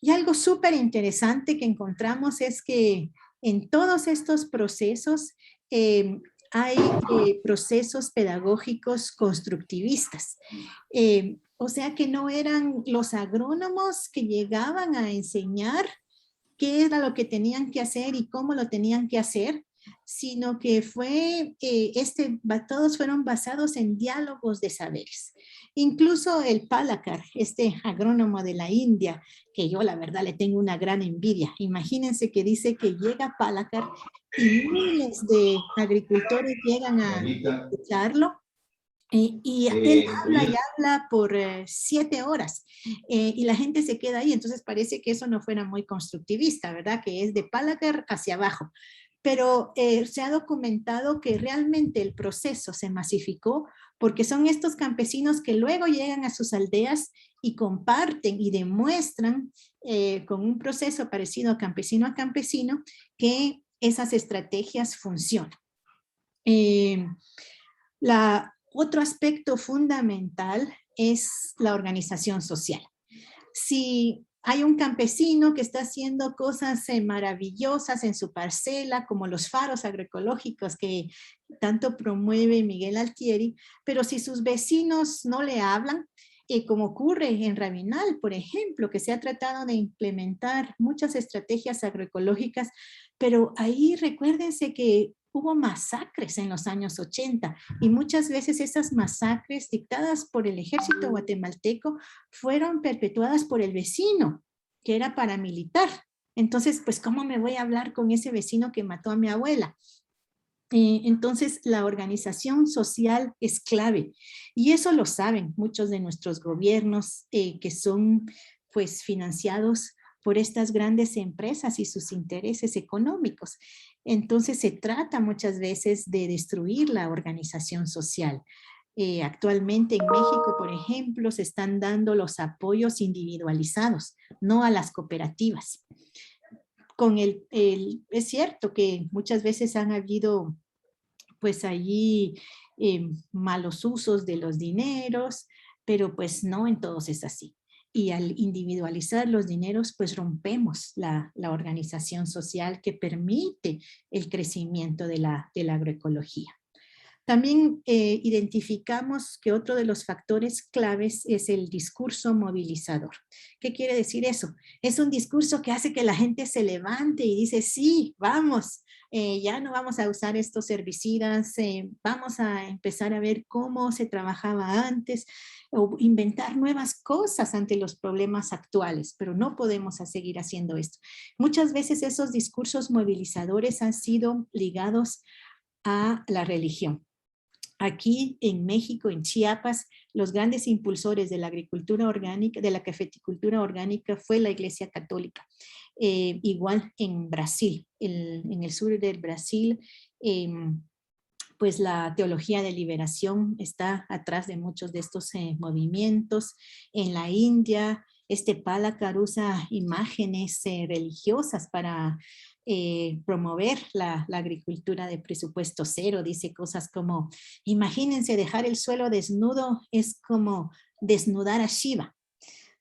Y algo súper interesante que encontramos es que en todos estos procesos hay procesos pedagógicos constructivistas. O sea que no eran los agrónomos que llegaban a enseñar qué era lo que tenían que hacer y cómo lo tenían que hacer, sino que todos fueron basados en diálogos de saberes. Incluso el Palakar, este agrónomo de la India, que yo la verdad le tengo una gran envidia. Imagínense que dice que llega Palakar y miles de agricultores llegan a escucharlo. Y él habla y habla por 7 horas y la gente se queda ahí, entonces parece que eso no fuera muy constructivista, ¿verdad? Que es de Palakar hacia abajo. Pero se ha documentado que realmente el proceso se masificó porque son estos campesinos que luego llegan a sus aldeas y comparten y demuestran con un proceso parecido a campesino que esas estrategias funcionan. Otro aspecto fundamental es la organización social. Si hay un campesino que está haciendo cosas maravillosas en su parcela, como los faros agroecológicos que tanto promueve Miguel Altieri, pero si sus vecinos no le hablan, como ocurre en Rabinal, por ejemplo, que se ha tratado de implementar muchas estrategias agroecológicas, pero ahí recuérdense que hubo masacres en los años 80 y muchas veces esas masacres dictadas por el ejército guatemalteco fueron perpetuadas por el vecino, que era paramilitar. Entonces, pues, ¿cómo me voy a hablar con ese vecino que mató a mi abuela? Entonces, la organización social es clave y eso lo saben muchos de nuestros gobiernos que son pues financiados por estas grandes empresas y sus intereses económicos. Entonces, se trata muchas veces de destruir la organización social. Actualmente en México, por ejemplo, se están dando los apoyos individualizados, no a las cooperativas. Es cierto que muchas veces han habido pues allí malos usos de los dineros, pero pues no en todos es así. Y al individualizar los dineros, pues rompemos la organización social que permite el crecimiento de la agroecología. También identificamos que otro de los factores claves es el discurso movilizador. ¿Qué quiere decir eso? Es un discurso que hace que la gente se levante y dice, sí, vamos, ya no vamos a usar estos herbicidas, vamos a empezar a ver cómo se trabajaba antes, o inventar nuevas cosas ante los problemas actuales, pero no podemos seguir haciendo esto. Muchas veces esos discursos movilizadores han sido ligados a la religión. Aquí en México, en Chiapas, los grandes impulsores de la agricultura orgánica, de la cafeticultura orgánica, fue la Iglesia Católica. Igual en Brasil, en el sur del Brasil, pues la teología de liberación está atrás de muchos de estos movimientos. En la India, Palakar usa imágenes religiosas para promover la agricultura de presupuesto cero. Dice cosas como, imagínense dejar el suelo desnudo es como desnudar a Shiva.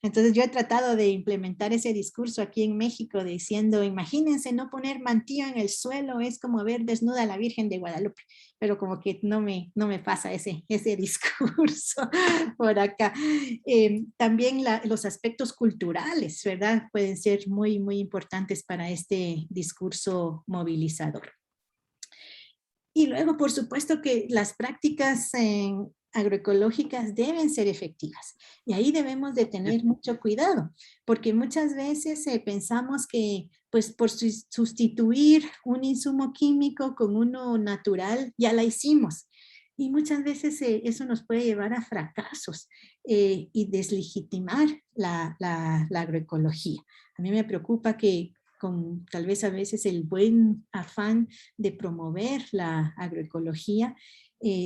Entonces yo he tratado de implementar ese discurso aquí en México diciendo, imagínense no poner mantillo en el suelo, es como ver desnuda a la Virgen de Guadalupe, pero como que no me pasa ese discurso por acá. También los aspectos culturales, ¿verdad? Pueden ser muy, muy importantes para este discurso movilizador. Y luego, por supuesto que las prácticas agroecológicas deben ser efectivas. Y ahí debemos de tener mucho cuidado, porque muchas veces pensamos que pues por sustituir un insumo químico con uno natural, ya la hicimos. Y muchas veces eso nos puede llevar a fracasos y deslegitimar la agroecología. A mí me preocupa que con tal vez a veces el buen afán de promover la agroecología,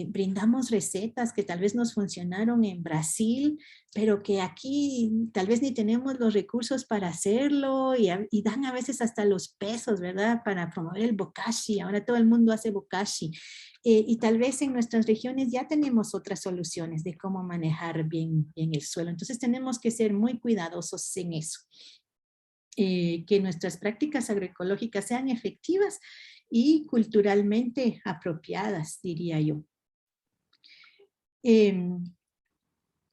brindamos recetas que tal vez nos funcionaron en Brasil, pero que aquí tal vez ni tenemos los recursos para hacerlo y dan a veces hasta los pesos, ¿verdad? Para promover el bokashi. Ahora todo el mundo hace bokashi. Y tal vez en nuestras regiones ya tenemos otras soluciones de cómo manejar bien el suelo. Entonces tenemos que ser muy cuidadosos en eso. Que nuestras prácticas agroecológicas sean efectivas y culturalmente apropiadas, diría yo.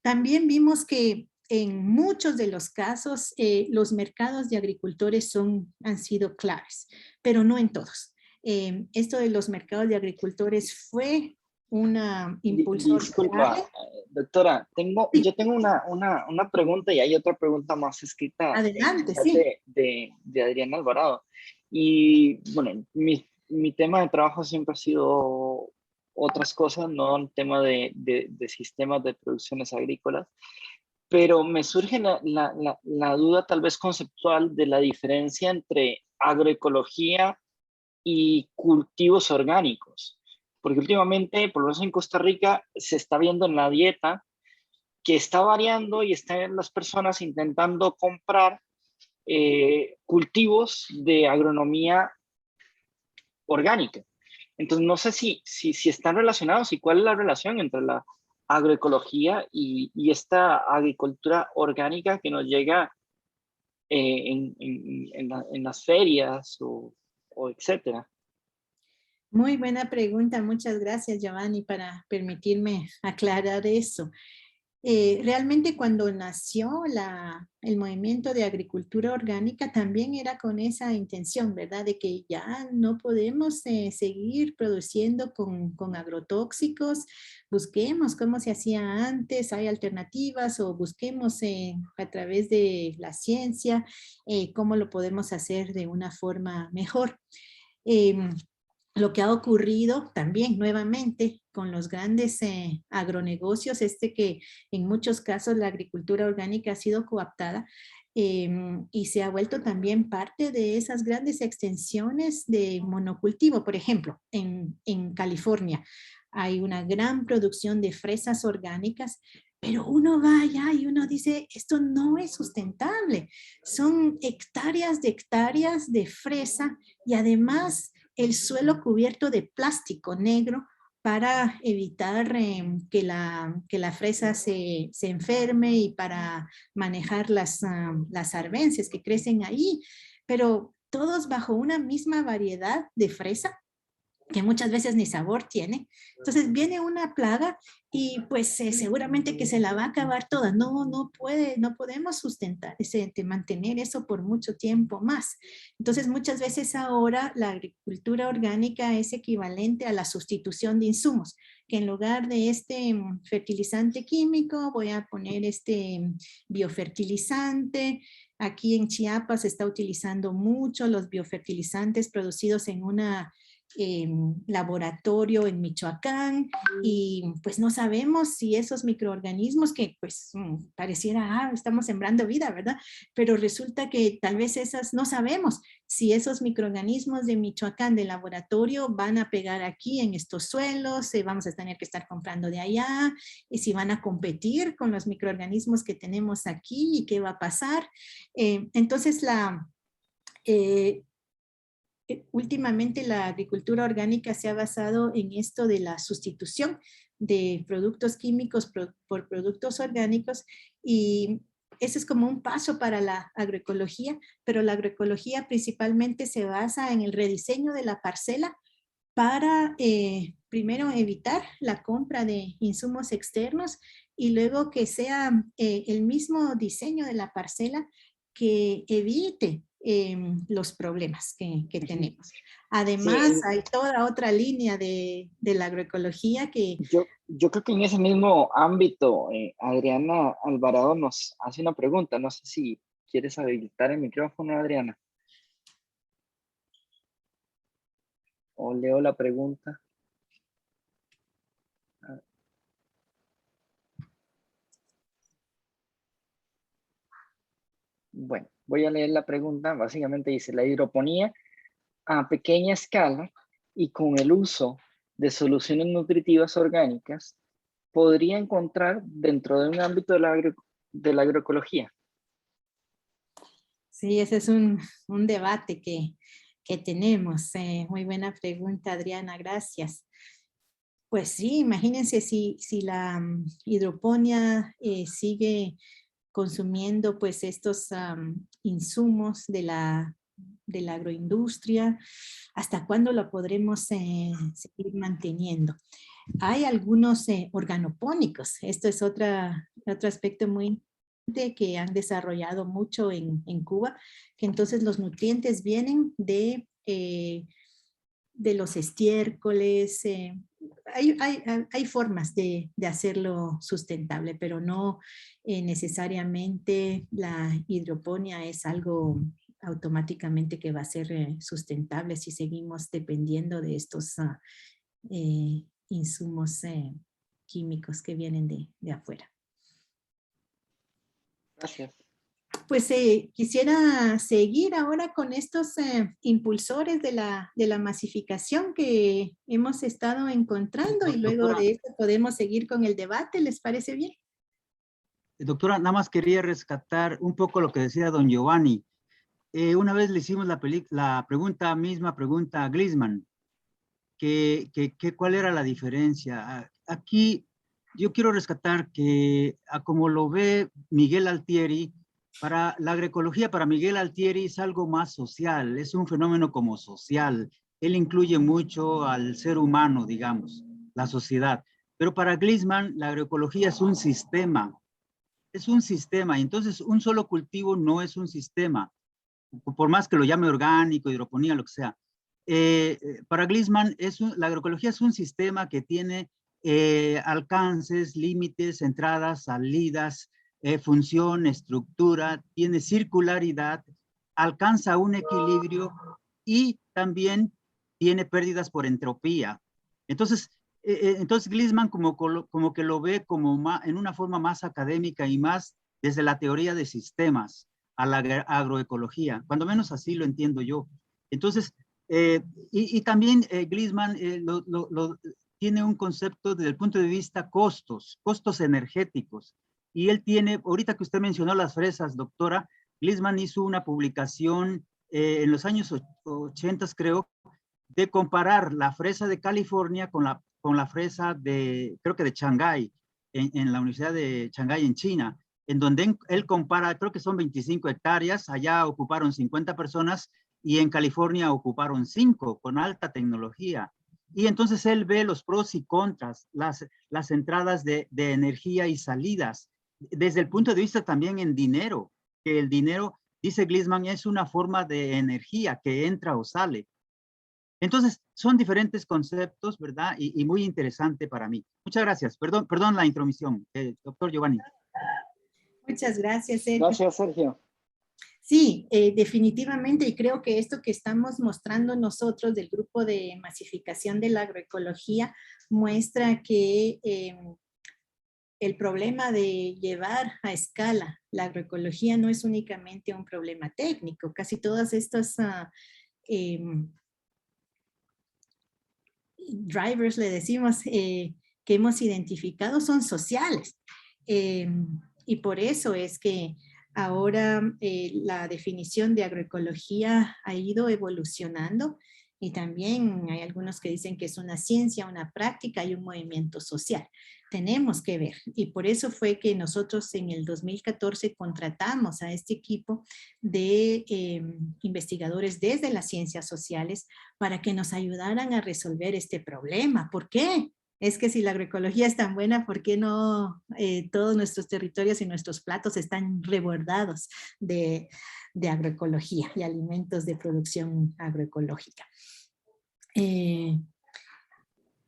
También vimos que en muchos de los casos los mercados de agricultores han sido claves, pero no en todos. Esto de los mercados de agricultores fue una impulsor. Disculpa, doctora, yo tengo una pregunta y hay otra pregunta más escrita. Adelante, sí. De Adriana Alvarado. Y bueno, mi tema de trabajo siempre ha sido otras cosas, no el tema de sistemas de producciones agrícolas, pero me surge la duda tal vez conceptual de la diferencia entre agroecología y cultivos orgánicos. Porque últimamente, por lo menos en Costa Rica, se está viendo en la dieta que está variando y están las personas intentando comprar cultivos de agronomía orgánica. Entonces, no sé si están relacionados y cuál es la relación entre la agroecología y esta agricultura orgánica que nos llega en las ferias o etcétera. Muy buena pregunta. Muchas gracias, Giovanni, para permitirme aclarar eso. Realmente cuando nació el movimiento de agricultura orgánica también era con esa intención, ¿verdad? De que ya no podemos seguir produciendo con agrotóxicos, busquemos cómo se hacía antes, hay alternativas o busquemos a través de la ciencia cómo lo podemos hacer de una forma mejor. Lo que ha ocurrido también nuevamente con los grandes agronegocios, que en muchos casos la agricultura orgánica ha sido cooptada y se ha vuelto también parte de esas grandes extensiones de monocultivo. Por ejemplo, en California hay una gran producción de fresas orgánicas, pero uno va allá y uno dice, esto no es sustentable. Son hectáreas de fresa y además el suelo cubierto de plástico negro para evitar que la fresa se enferme y para manejar las arbences que crecen ahí, pero todos bajo una misma variedad de fresa que muchas veces ni sabor tiene. Entonces viene una plaga y pues seguramente que se la va a acabar toda. No podemos sustentar, mantener eso por mucho tiempo más. Entonces muchas veces ahora la agricultura orgánica es equivalente a la sustitución de insumos, que en lugar de este fertilizante químico voy a poner este biofertilizante. Aquí en Chiapas se está utilizando mucho los biofertilizantes producidos en una laboratorio en Michoacán y pues no sabemos si esos microorganismos que pues pareciera, estamos sembrando vida, ¿verdad? Pero resulta que tal vez no sabemos si esos microorganismos de Michoacán de laboratorio van a pegar aquí en estos suelos, vamos a tener que estar comprando de allá, y si van a competir con los microorganismos que tenemos aquí y qué va a pasar. Entonces últimamente la agricultura orgánica se ha basado en esto de la sustitución de productos químicos por productos orgánicos y eso es como un paso para la agroecología, pero la agroecología principalmente se basa en el rediseño de la parcela para primero evitar la compra de insumos externos y luego que sea el mismo diseño de la parcela que evite los problemas que tenemos. Además, sí, hay toda otra línea de la agroecología que... Yo creo que en ese mismo ámbito, Adriana Alvarado nos hace una pregunta. No sé si quieres habilitar el micrófono, Adriana. O leo la pregunta. Bueno, voy a leer la pregunta. Básicamente dice, la hidroponía a pequeña escala y con el uso de soluciones nutritivas orgánicas podría encontrar dentro de un ámbito de la agroecología. Sí, ese es un debate que tenemos. Muy buena pregunta, Adriana, gracias. Pues sí, imagínense si la hidroponía sigue consumiendo pues estos insumos de la agroindustria, ¿hasta cuándo lo podremos seguir manteniendo? Hay algunos organopónicos, esto es otro aspecto muy importante que han desarrollado mucho en Cuba, que entonces los nutrientes vienen de los estiércoles. Hay formas de hacerlo sustentable, pero no necesariamente la hidroponía es algo automáticamente que va a ser sustentable si seguimos dependiendo de estos insumos químicos que vienen de afuera. Gracias. Pues quisiera seguir ahora con estos impulsores de la masificación que hemos estado encontrando y luego de esto podemos seguir con el debate, ¿les parece bien? Doctora, nada más quería rescatar un poco lo que decía don Giovanni. Una vez le hicimos la misma pregunta a Gliessman ¿cuál era la diferencia? Aquí yo quiero rescatar que, como lo ve Miguel Altieri, para la agroecología, para Miguel Altieri es algo más social, es un fenómeno como social. Él incluye mucho al ser humano, digamos, la sociedad. Pero para Gliessman, la agroecología es un sistema. Es un sistema, y entonces un solo cultivo no es un sistema, por más que lo llame orgánico, hidroponía, lo que sea. Para Gliessman, la agroecología es un sistema que tiene alcances, límites, entradas, salidas, función, estructura, tiene circularidad, alcanza un equilibrio y también tiene pérdidas por entropía. Entonces Gliessman como que lo ve en una forma más académica y más desde la teoría de sistemas a la agroecología, cuando menos así lo entiendo yo. Entonces, y también Gliessman tiene un concepto desde el punto de vista costos energéticos. Y él tiene, ahorita que usted mencionó las fresas, doctora, Gliessman hizo una publicación en los años 80, creo, de comparar la fresa de California con la fresa creo que de Shanghái, en la Universidad de Shanghái en China, en donde él compara, creo que son 25 hectáreas, allá ocuparon 50 personas y en California ocuparon 5 con alta tecnología. Y entonces él ve los pros y contras, las entradas de energía y salidas, desde el punto de vista también en dinero, que el dinero, dice Gliessman, es una forma de energía que entra o sale. Entonces, son diferentes conceptos, ¿verdad? Y muy interesante para mí. Muchas gracias. Perdón la intromisión, doctor Giovanni. Muchas gracias, Sergio. Gracias, Sergio. Sí, definitivamente, y creo que esto que estamos mostrando nosotros del grupo de masificación de la agroecología muestra que el problema de llevar a escala la agroecología no es únicamente un problema técnico. Casi todas estas drivers, le decimos, que hemos identificado son sociales. Y por eso es que ahora la definición de agroecología ha ido evolucionando y también hay algunos que dicen que es una ciencia, una práctica y un movimiento social. Tenemos que ver, y por eso fue que nosotros en el 2014 contratamos a este equipo de investigadores desde las ciencias sociales para que nos ayudaran a resolver este problema. ¿Por qué? Es que si la agroecología es tan buena, ¿por qué no todos nuestros territorios y nuestros platos están rebordados de agroecología y alimentos de producción agroecológica?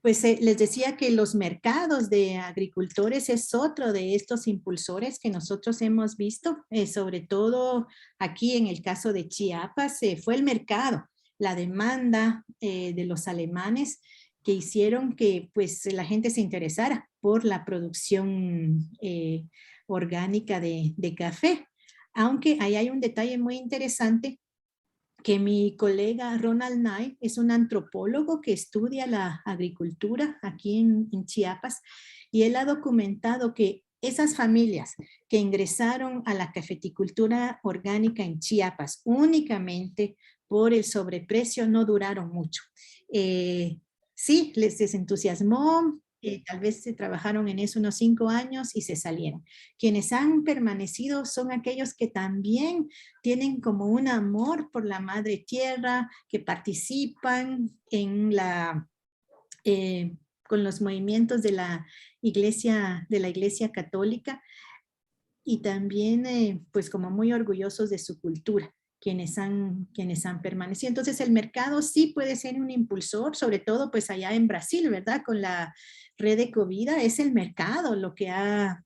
Pues les decía que los mercados de agricultores es otro de estos impulsores que nosotros hemos visto, sobre todo aquí en el caso de Chiapas, fue el mercado, la demanda de los alemanes que hicieron que pues la gente se interesara por la producción orgánica de café. Aunque ahí hay un detalle muy interesante, que mi colega Ronald Nye es un antropólogo que estudia la agricultura aquí en Chiapas, y él ha documentado que esas familias que ingresaron a la cafeticultura orgánica en Chiapas únicamente por el sobreprecio no duraron mucho. Sí, les desentusiasmó, tal vez se trabajaron en eso unos 5 años y se salieron. Quienes han permanecido son aquellos que también tienen como un amor por la madre tierra, que participan en con los movimientos de la iglesia católica, y también pues como muy orgullosos de su cultura. Quienes han permanecido. Entonces el mercado sí puede ser un impulsor, sobre todo pues allá en Brasil, ¿verdad? Con la red Ecovida, es el mercado lo que ha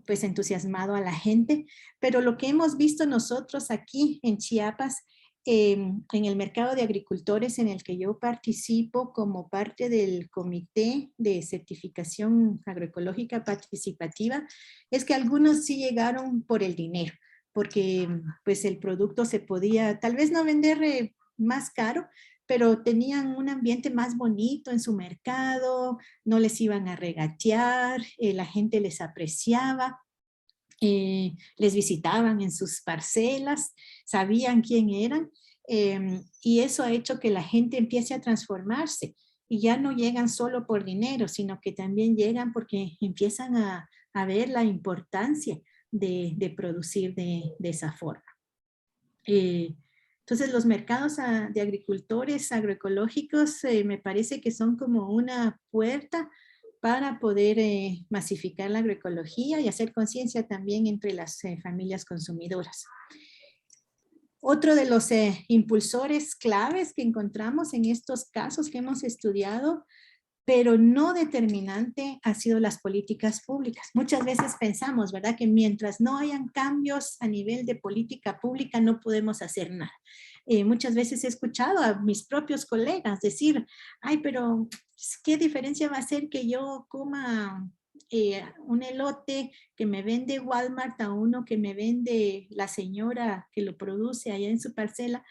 pues entusiasmado a la gente, pero lo que hemos visto nosotros aquí en Chiapas, en el mercado de agricultores en el que yo participo como parte del Comité de Certificación Agroecológica Participativa, es que algunos sí llegaron por el dinero, porque pues el producto se podía tal vez no vender más caro, pero tenían un ambiente más bonito en su mercado, no les iban a regatear, la gente les apreciaba, les visitaban en sus parcelas, sabían quién eran. Y eso ha hecho que la gente empiece a transformarse. Y ya no llegan solo por dinero, sino que también llegan porque empiezan a ver la importancia de producir de esa forma. Entonces los mercados de agricultores agroecológicos me parece que son como una puerta para poder masificar la agroecología y hacer conciencia también entre las familias consumidoras. Otro de los impulsores claves que encontramos en estos casos que hemos estudiado, pero no determinante, ha sido las políticas públicas. Muchas veces pensamos, ¿verdad?, que mientras no hayan cambios a nivel de política pública no podemos hacer nada. Muchas veces he escuchado a mis propios colegas decir, ay, pero ¿qué diferencia va a hacer que yo coma un elote que me vende Walmart a uno que me vende la señora que lo produce allá en su parcela?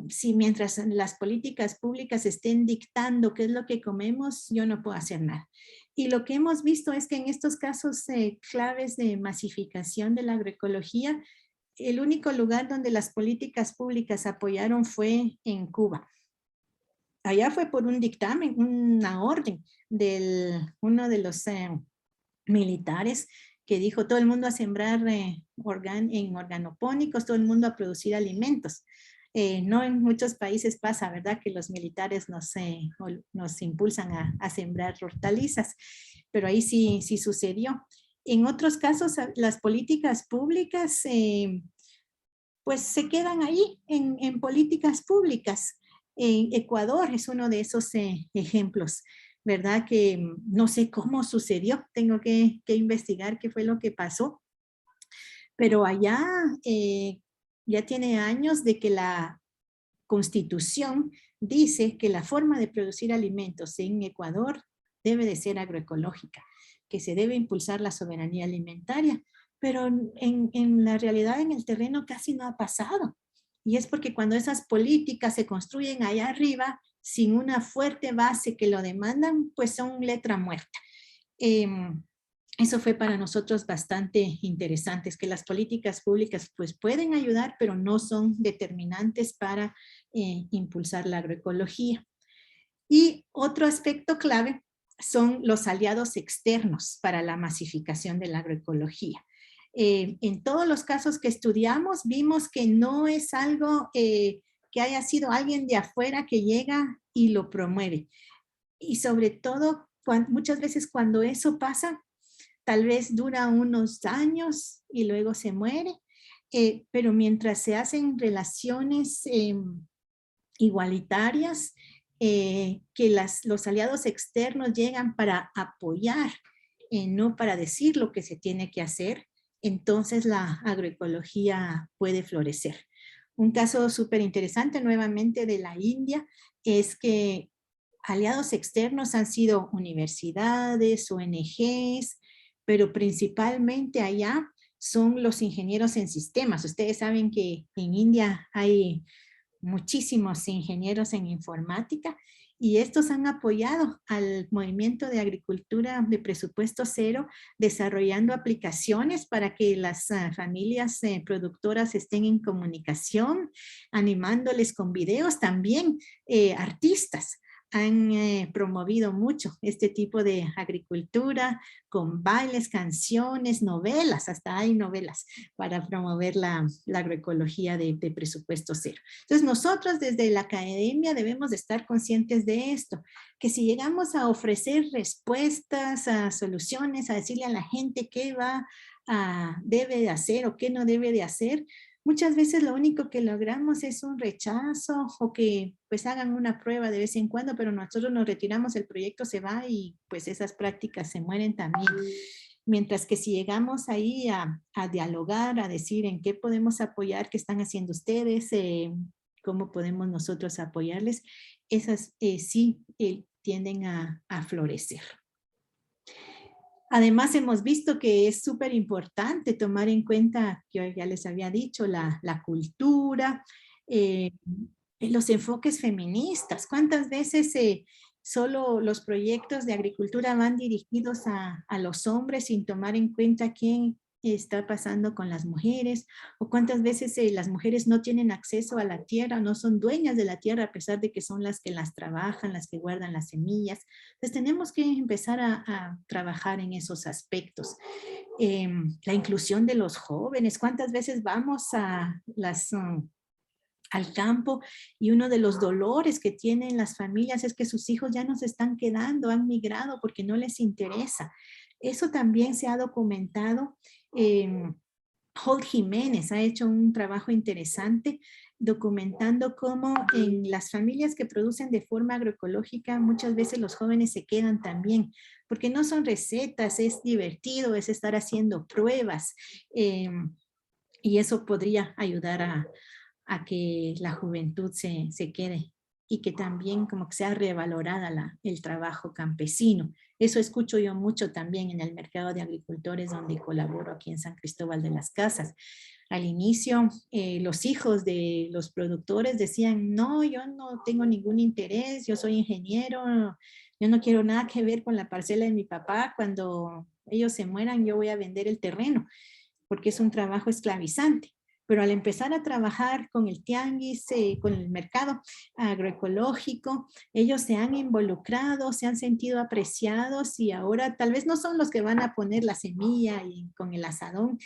Si mientras las políticas públicas estén dictando qué es lo que comemos, yo no puedo hacer nada. Y lo que hemos visto es que en estos casos claves de masificación de la agroecología, el único lugar donde las políticas públicas apoyaron fue en Cuba. Allá fue por un dictamen, una orden de uno de los militares que dijo todo el mundo a sembrar en organopónicos, todo el mundo a producir alimentos. No en muchos países pasa, ¿verdad?, que los militares nos impulsan a sembrar hortalizas, pero ahí sí sucedió. En otros casos, las políticas públicas pues se quedan ahí en políticas públicas. Ecuador es uno de esos ejemplos, ¿verdad? Que no sé cómo sucedió, tengo que investigar qué fue lo que pasó, pero allá ya tiene años de que la Constitución dice que la forma de producir alimentos en Ecuador debe de ser agroecológica, que se debe impulsar la soberanía alimentaria, pero en la realidad, en el terreno casi no ha pasado. Y es porque cuando esas políticas se construyen allá arriba, sin una fuerte base que lo demandan, pues son letra muerta. Eso fue para nosotros bastante interesante, es que las políticas públicas pues pueden ayudar, pero no son determinantes para impulsar la agroecología. Y otro aspecto clave son los aliados externos para la masificación de la agroecología. En todos los casos que estudiamos vimos que no es algo que haya sido alguien de afuera que llega y lo promueve. Y sobre todo, muchas veces cuando eso pasa, tal vez dura unos años y luego se muere, pero mientras se hacen relaciones igualitarias, que los aliados externos llegan para apoyar, no para decir lo que se tiene que hacer, entonces la agroecología puede florecer. Un caso súper interesante nuevamente de la India es que aliados externos han sido universidades, ONGs, pero principalmente allá son los ingenieros en sistemas. Ustedes saben que en India hay muchísimos ingenieros en informática y estos han apoyado al movimiento de agricultura de presupuesto cero, desarrollando aplicaciones para que las familias productoras estén en comunicación, animándoles con videos, también artistas han promovido mucho este tipo de agricultura con bailes, canciones, novelas, hasta hay novelas para promover la agroecología de presupuesto cero. Entonces nosotros desde la academia debemos de estar conscientes de esto, que si llegamos a ofrecer respuestas, a soluciones, a decirle a la gente qué debe de hacer o qué no debe de hacer, muchas veces lo único que logramos es un rechazo o que pues hagan una prueba de vez en cuando, pero nosotros nos retiramos, el proyecto se va y pues esas prácticas se mueren también. Mientras que si llegamos ahí a dialogar, a decir en qué podemos apoyar, qué están haciendo ustedes, cómo podemos nosotros apoyarles, esas sí tienden a florecer. Además, hemos visto que es súper importante tomar en cuenta, yo ya les había dicho, la cultura, los enfoques feministas. ¿Cuántas veces solo los proyectos de agricultura van dirigidos a los hombres sin tomar en cuenta está pasando con las mujeres, o cuántas veces las mujeres no tienen acceso a la tierra, no son dueñas de la tierra a pesar de que son las que las trabajan, las que guardan las semillas. Entonces tenemos que empezar a trabajar en esos aspectos. La inclusión de los jóvenes, cuántas veces vamos a al campo y uno de los dolores que tienen las familias es que sus hijos ya no se están quedando, han migrado porque no les interesa. Eso también se ha documentado. Holt Jiménez ha hecho un trabajo interesante documentando cómo en las familias que producen de forma agroecológica muchas veces los jóvenes se quedan también, porque no son recetas, es divertido, es estar haciendo pruebas y eso podría ayudar a que la juventud se quede y que también como que sea revalorada el trabajo campesino. Eso escucho yo mucho también en el mercado de agricultores donde colaboro aquí en San Cristóbal de las Casas. Al inicio, los hijos de los productores decían, no, yo no tengo ningún interés, yo soy ingeniero, yo no quiero nada que ver con la parcela de mi papá, cuando ellos se mueran yo voy a vender el terreno, porque es un trabajo esclavizante. Pero al empezar a trabajar con el tianguis, con el mercado agroecológico, ellos se han involucrado, se han sentido apreciados y ahora tal vez no son los que van a poner la semilla y con el asadón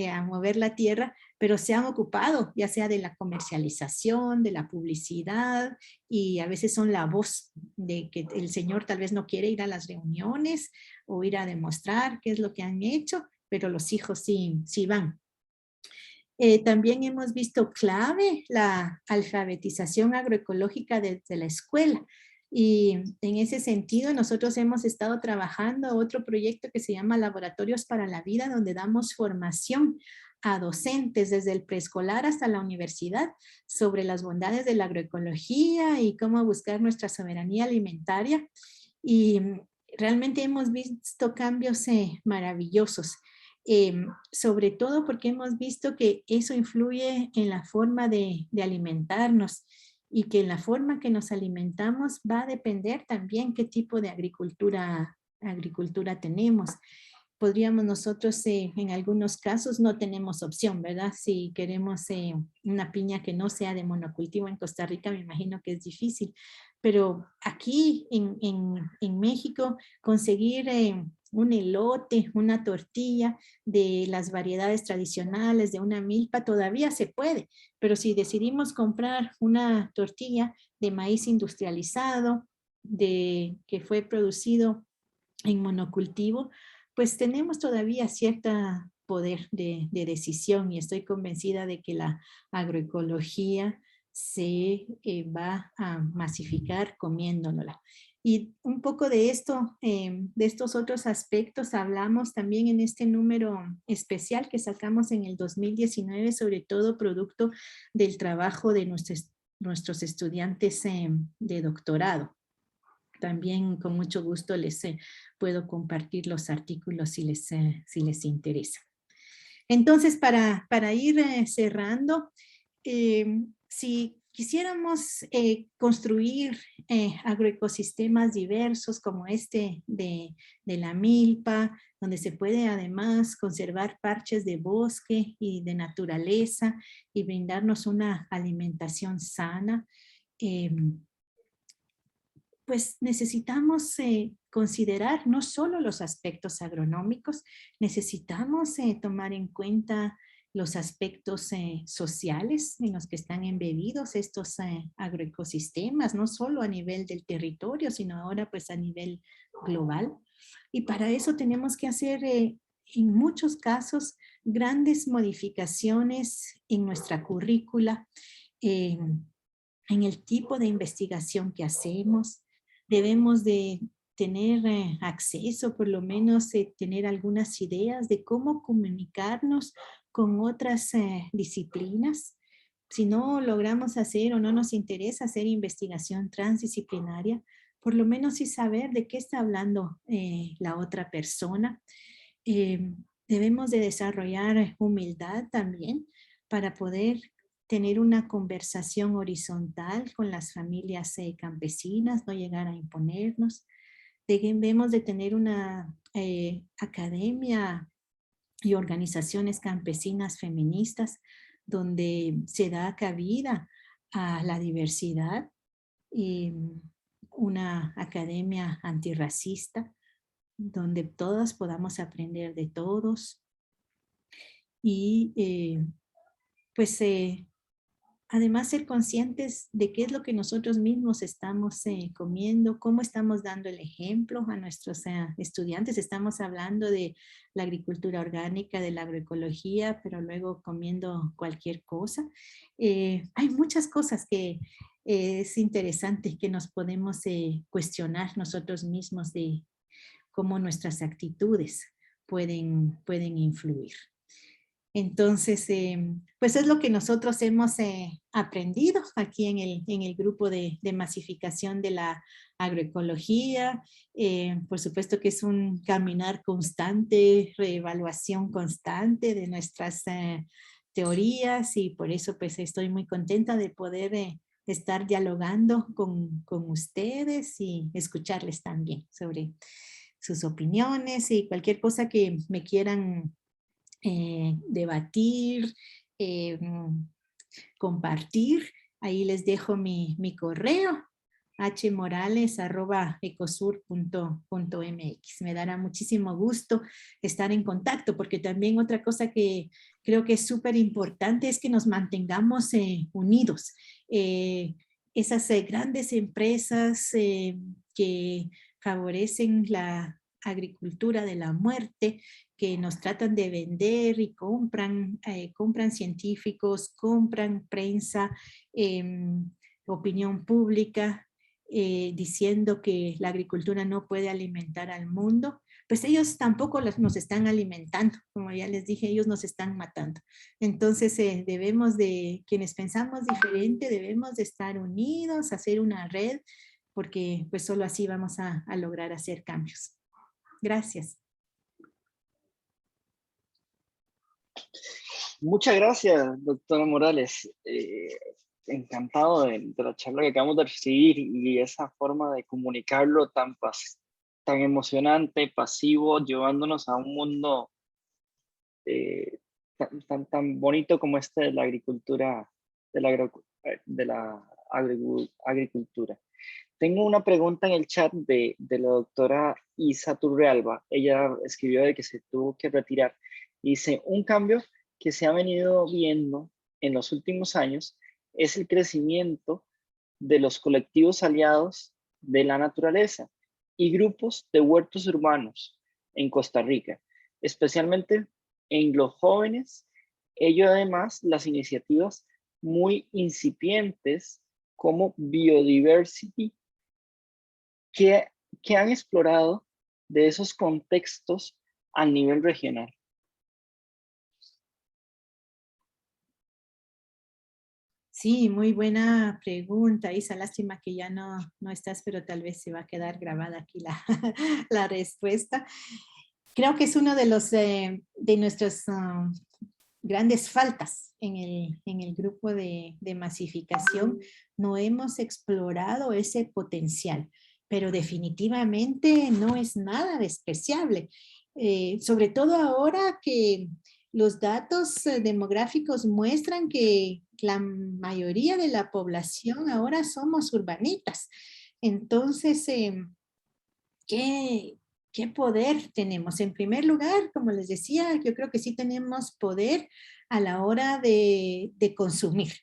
a mover la tierra, pero se han ocupado ya sea de la comercialización, de la publicidad y a veces son la voz de que el señor tal vez no quiere ir a las reuniones o ir a demostrar qué es lo que han hecho, pero los hijos sí van. También hemos visto clave la alfabetización agroecológica desde la escuela. Y en ese sentido nosotros hemos estado trabajando otro proyecto que se llama Laboratorios para la Vida, donde damos formación a docentes desde el preescolar hasta la universidad sobre las bondades de la agroecología y cómo buscar nuestra soberanía alimentaria. Y realmente hemos visto cambios maravillosos. Sobre todo porque hemos visto que eso influye en la forma de alimentarnos y que en la forma que nos alimentamos va a depender también qué tipo de agricultura tenemos. Podríamos nosotros en algunos casos no tenemos opción, ¿verdad? Si queremos una piña que no sea de monocultivo en Costa Rica, me imagino que es difícil. Pero aquí en México conseguir un elote, una tortilla de las variedades tradicionales de una milpa todavía se puede, pero si decidimos comprar una tortilla de maíz industrializado, que fue producido en monocultivo, pues tenemos todavía cierto poder de decisión y estoy convencida de que la agroecología se va a masificar comiéndola. Y un poco de esto, de estos otros aspectos, hablamos también en este número especial que sacamos en el 2019, sobre todo producto del trabajo de nuestros estudiantes de doctorado. También con mucho gusto les puedo compartir los artículos si les interesa. Entonces, para ir cerrando, si quisiéramos construir agroecosistemas diversos como este de la milpa, donde se puede además conservar parches de bosque y de naturaleza y brindarnos una alimentación sana, pues necesitamos considerar no solo los aspectos agronómicos, necesitamos tomar en cuenta los aspectos sociales en los que están embebidos estos agroecosistemas, no solo a nivel del territorio, sino ahora pues a nivel global. Y para eso tenemos que hacer en muchos casos grandes modificaciones en nuestra currícula, en el tipo de investigación que hacemos. Debemos de tener acceso, por lo menos tener algunas ideas de cómo comunicarnos con otras disciplinas. Si no logramos hacer o no nos interesa hacer investigación transdisciplinaria, por lo menos sí saber de qué está hablando la otra persona. Debemos de desarrollar humildad también para poder tener una conversación horizontal con las familias campesinas, no llegar a imponernos. Debemos de tener una academia y organizaciones campesinas feministas, donde se da cabida a la diversidad, y una academia antirracista, donde todas podamos aprender de todos y pues además ser conscientes de qué es lo que nosotros mismos estamos comiendo, cómo estamos dando el ejemplo a nuestros estudiantes. Estamos hablando de la agricultura orgánica, de la agroecología, pero luego comiendo cualquier cosa. Hay muchas cosas que es interesante que nos podemos cuestionar nosotros mismos de cómo nuestras actitudes pueden influir. Entonces, pues es lo que nosotros hemos aprendido aquí en el grupo de masificación de la agroecología. Por supuesto que es un caminar constante, reevaluación constante de nuestras teorías, y por eso pues estoy muy contenta de poder estar dialogando con ustedes y escucharles también sobre sus opiniones y cualquier cosa que me quieran debatir, compartir. Ahí les dejo mi correo, hmorales@ecosur.mx. Me dará muchísimo gusto estar en contacto, porque también otra cosa que creo que es súper importante es que nos mantengamos unidos. Esas grandes empresas que favorecen la agricultura de la muerte, que nos tratan de vender y compran científicos, compran prensa, opinión pública, diciendo que la agricultura no puede alimentar al mundo, pues ellos tampoco nos están alimentando, como ya les dije, ellos nos están matando. Entonces debemos de, quienes pensamos diferente, debemos de estar unidos, hacer una red, porque pues solo así vamos a lograr hacer cambios. Gracias. Muchas gracias, doctora Morales. Encantado de la charla que acabamos de recibir y esa forma de comunicarlo tan emocionante, pasivo, llevándonos a un mundo tan bonito como este de la agricultura, de la agricultura. Tengo una pregunta en el chat de la doctora Isa Turrialba. Ella escribió de que se tuvo que retirar. Dice, un cambio que se ha venido viendo en los últimos años es el crecimiento de los colectivos aliados de la naturaleza y grupos de huertos urbanos en Costa Rica, especialmente en los jóvenes. Ello además las iniciativas muy incipientes como Biodiversity que han explorado de esos contextos a nivel regional. Sí, muy buena pregunta, Isa. Lástima que ya no estás, pero tal vez se va a quedar grabada aquí la respuesta. Creo que es uno de nuestras grandes faltas en el grupo de masificación. No hemos explorado ese potencial, pero definitivamente no es nada despreciable. Sobre todo ahora que los datos demográficos muestran que la mayoría de la población ahora somos urbanitas. Entonces, ¿qué poder tenemos? En primer lugar, como les decía, yo creo que sí tenemos poder a la hora de consumir.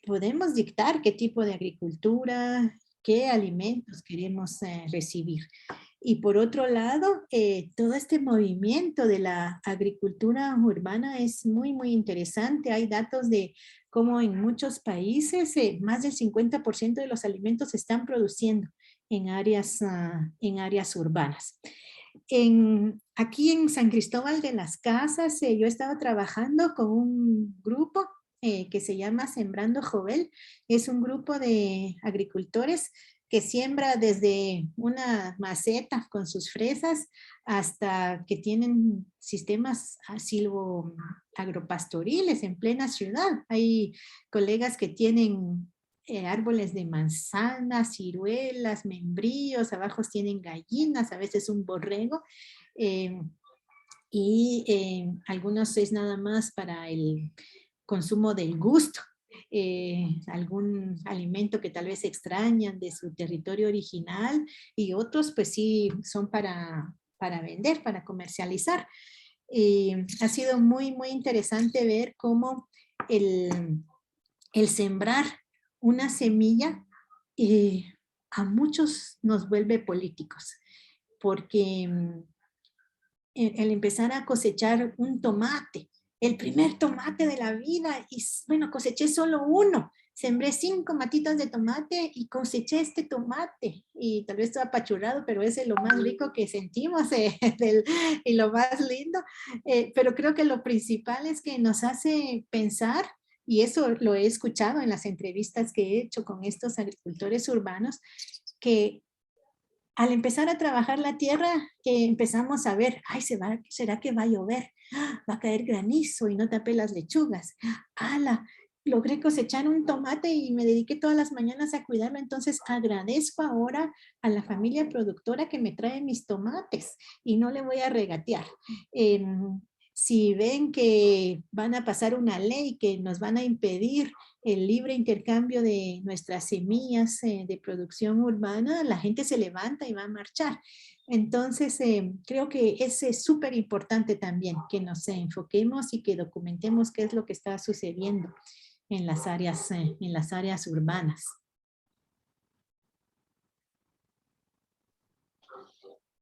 Podemos dictar qué tipo de agricultura, qué alimentos queremos recibir. Y por otro lado, todo este movimiento de la agricultura urbana es muy, muy interesante. Hay datos de cómo en muchos países más del 50% de los alimentos se están produciendo en áreas urbanas. Aquí en San Cristóbal de las Casas, yo estaba trabajando con un grupo que se llama Sembrando Jovel. Es un grupo de agricultores que siembra desde una maceta con sus fresas hasta que tienen sistemas silvo-agropastoriles en plena ciudad. Hay colegas que tienen árboles de manzanas, ciruelas, membrillos, abajo tienen gallinas, a veces un borrego. y algunos es nada más para el consumo del gusto, algún alimento que tal vez extrañan de su territorio original, y otros pues sí son para vender, para comercializar. Ha sido muy, muy interesante ver cómo el sembrar una semilla a muchos nos vuelve políticos, porque el empezar a cosechar un tomate, el primer tomate de la vida, y bueno, coseché solo uno, sembré 5 matitas de tomate y coseché este tomate, y tal vez estoy apachurrado, pero ese es lo más rico que sentimos y lo más lindo, pero creo que lo principal es que nos hace pensar, y eso lo he escuchado en las entrevistas que he hecho con estos agricultores urbanos, que al empezar a trabajar la tierra, empezamos a ver, ay, ¿será que va a llover? ¡Ah! Va a caer granizo y no tapé las lechugas. ¡Hala! Logré cosechar un tomate y me dediqué todas las mañanas a cuidarlo, entonces agradezco ahora a la familia productora que me trae mis tomates y no le voy a regatear. Si ven que van a pasar una ley que nos van a impedir el libre intercambio de nuestras semillas de producción urbana, la gente se levanta y va a marchar. Entonces, creo que es súper importante también que nos enfoquemos y que documentemos qué es lo que está sucediendo en las áreas urbanas.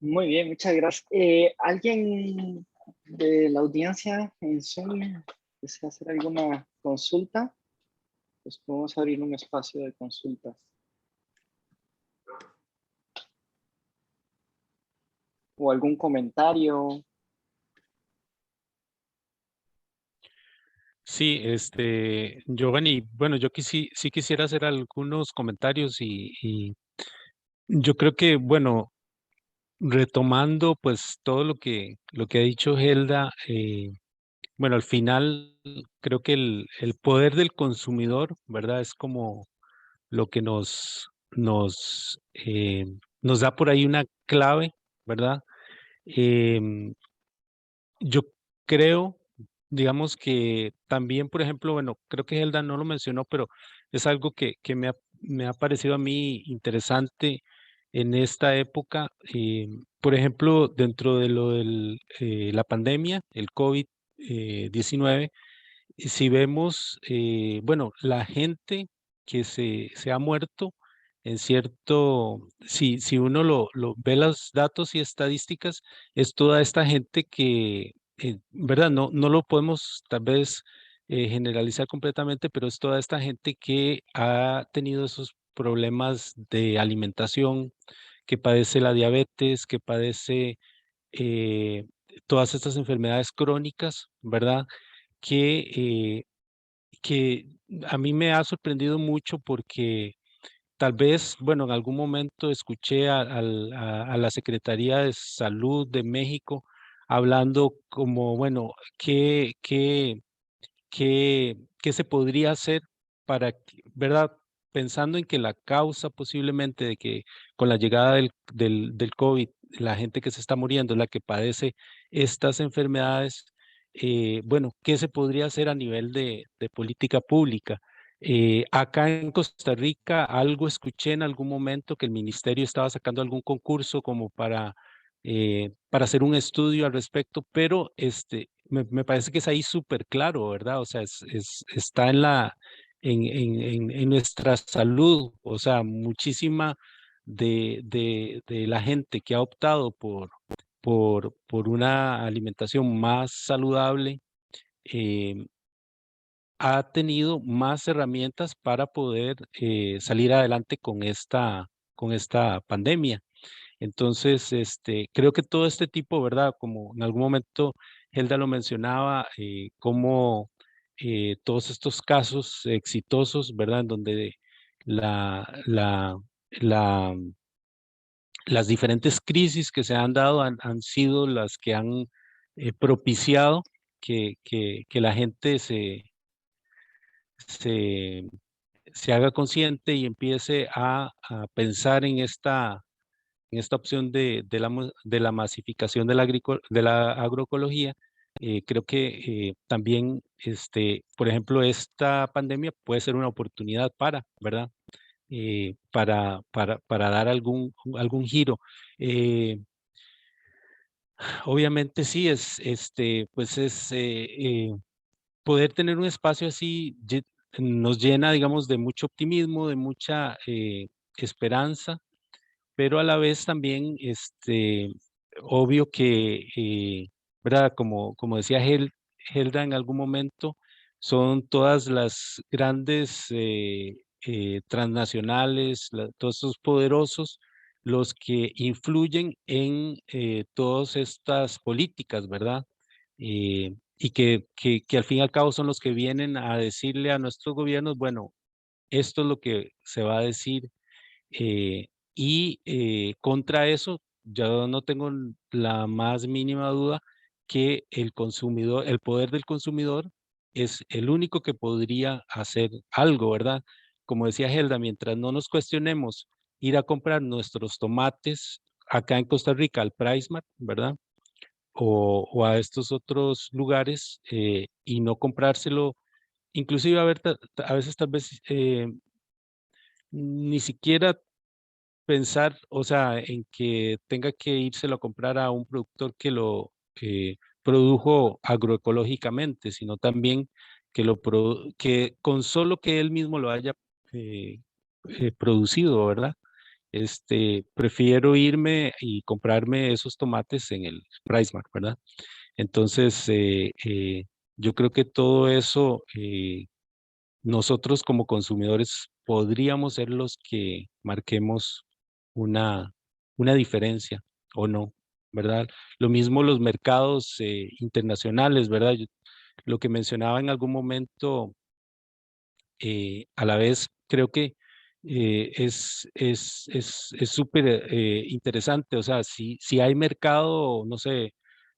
Muy bien, muchas gracias. ¿Alguien de la audiencia en Zoom desea hacer alguna consulta? Pues podemos abrir un espacio de consultas. ¿O algún comentario? Sí, Giovanni, bueno, yo sí quisiera hacer algunos comentarios y yo creo que, bueno, retomando pues todo lo que ha dicho Helda, bueno, al final creo que el poder del consumidor, ¿verdad? Es como lo que nos da por ahí una clave, ¿verdad? Em, yo creo, digamos que también, por ejemplo, bueno, creo que Helda no lo mencionó, pero es algo que me ha parecido a mí interesante en esta época. Por ejemplo, dentro de la pandemia, el COVID-19, si vemos, bueno, la gente que se ha muerto en cierto, si uno lo ve los datos y estadísticas, es toda esta gente que, ¿verdad? No lo podemos tal vez generalizar completamente, pero es toda esta gente que ha tenido esos problemas de alimentación, que padece la diabetes, que padece eh, todas estas enfermedades crónicas, ¿verdad? Que, que a mí me ha sorprendido mucho porque tal vez, bueno, en algún momento escuché a la Secretaría de Salud de México hablando como, bueno, qué se podría hacer para, ¿verdad? Pensando en que la causa posiblemente de que con la llegada del COVID, la gente que se está muriendo es la que padece estas enfermedades, bueno, ¿qué se podría hacer a nivel de política pública? Acá en Costa Rica algo escuché en algún momento que el ministerio estaba sacando algún concurso como para hacer un estudio al respecto, pero me parece que es ahí súper claro, ¿verdad? O sea, está en nuestra salud, o sea, muchísima de la gente que ha optado por una alimentación más saludable, eh, ha tenido más herramientas para poder salir adelante con esta pandemia. Entonces, creo que todo este tipo, ¿verdad? Como en algún momento Helda lo mencionaba, como todos estos casos exitosos, ¿verdad? En donde la, la, la, las diferentes crisis que se han dado han sido las que han propiciado que la gente se, se haga consciente y empiece a pensar esta opción de la masificación de de la agroecología, creo que también, por ejemplo, esta pandemia puede ser una oportunidad ¿verdad? Para dar algún giro. Obviamente sí, pues poder tener un espacio así nos llena, digamos, de mucho optimismo, de mucha esperanza, pero a la vez también, obvio que, ¿verdad? Como decía Helda en algún momento, son todas las grandes transnacionales, todos esos poderosos, los que influyen en todas estas políticas, ¿verdad? Y que al fin y al cabo son los que vienen a decirle a nuestros gobiernos, bueno, esto es lo que se va a decir eh, contra eso, yo no tengo la más mínima duda que el consumidor, el poder del consumidor es el único que podría hacer algo, ¿verdad? Como decía Helda, mientras no nos cuestionemos ir a comprar nuestros tomates acá en Costa Rica al PriceMart, ¿verdad? O a estos otros lugares y no comprárselo, inclusive a veces tal vez ni siquiera pensar, o sea, en que tenga que írselo a comprar a un productor que lo produjo agroecológicamente, sino también que con solo que él mismo lo haya eh, producido, ¿verdad? Prefiero irme y comprarme esos tomates en el PriceMart, ¿verdad? Entonces, yo creo que todo eso nosotros como consumidores podríamos ser los que marquemos una, una diferencia o no, ¿verdad? Lo mismo los mercados internacionales, ¿verdad? Lo que mencionaba en algún momento, a la vez creo que es súper interesante, o sea, si hay mercado, no sé,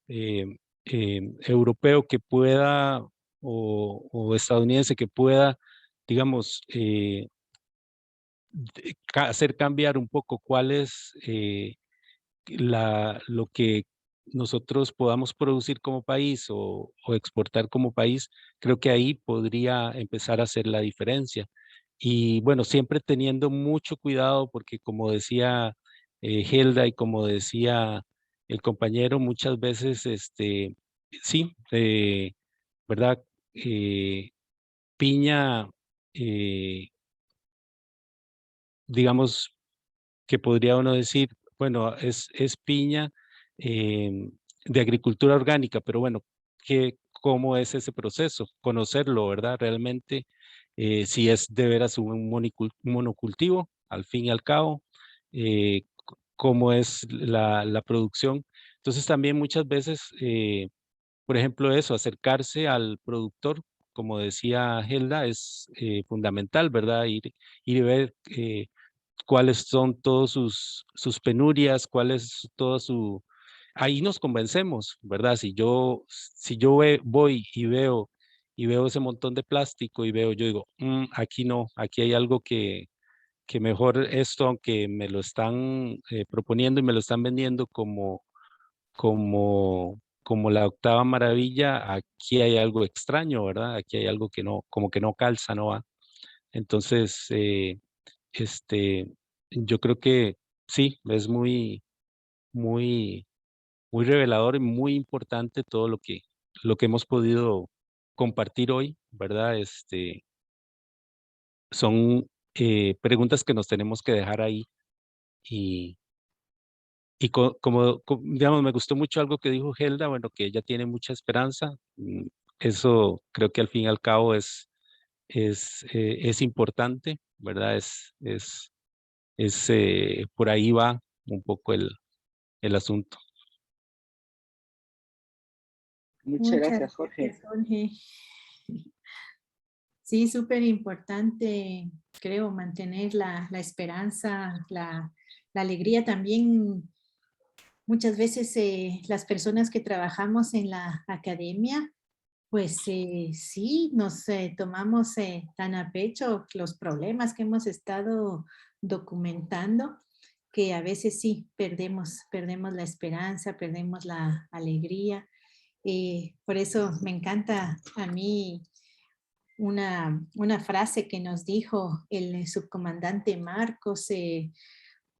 eh, europeo que pueda o estadounidense que pueda, digamos, hacer cambiar un poco cuál es lo que nosotros podamos producir como país o exportar como país, creo que ahí podría empezar a hacer la diferencia. Y bueno, siempre teniendo mucho cuidado porque como decía Helda y como decía el compañero, muchas veces, sí, ¿verdad? Eh, piña, eh, digamos, que podría uno decir, bueno, es piña de agricultura orgánica, pero bueno, ¿cómo es ese proceso? Conocerlo, ¿verdad? Realmente, si es de veras un monocultivo, al fin y al cabo, cómo es la producción. Entonces también muchas veces, por ejemplo, eso, acercarse al productor, como decía Helda, es fundamental, ¿verdad? Ir y ver cuáles son todos sus penurias, cuál es todo su... Ahí nos convencemos, ¿verdad? Si yo voy y veo ese montón de plástico y yo digo, aquí no, aquí hay algo que mejor esto, aunque me lo están proponiendo y me lo están vendiendo como la octava maravilla, aquí hay algo extraño, ¿verdad? Aquí hay algo que no, como que no calza, no va. Entonces, este, yo creo que sí, es muy, muy revelador y muy importante todo lo que hemos podido compartir hoy, ¿verdad? Son preguntas que nos tenemos que dejar ahí y digamos, me gustó mucho algo que dijo Helda, bueno, que ella tiene mucha esperanza. Eso creo que al fin y al cabo es importante, ¿verdad? Por ahí va un poco el asunto. Muchas Muchas gracias, Jorge. gracias, Jorge. Sí, súper importante, creo, mantener la esperanza, la alegría también. Muchas veces las personas que trabajamos en la academia, pues sí, nos tomamos tan a pecho los problemas que hemos estado documentando que a veces sí perdemos la esperanza, perdemos la alegría. Por eso me encanta a mí una frase que nos dijo el subcomandante Marcos,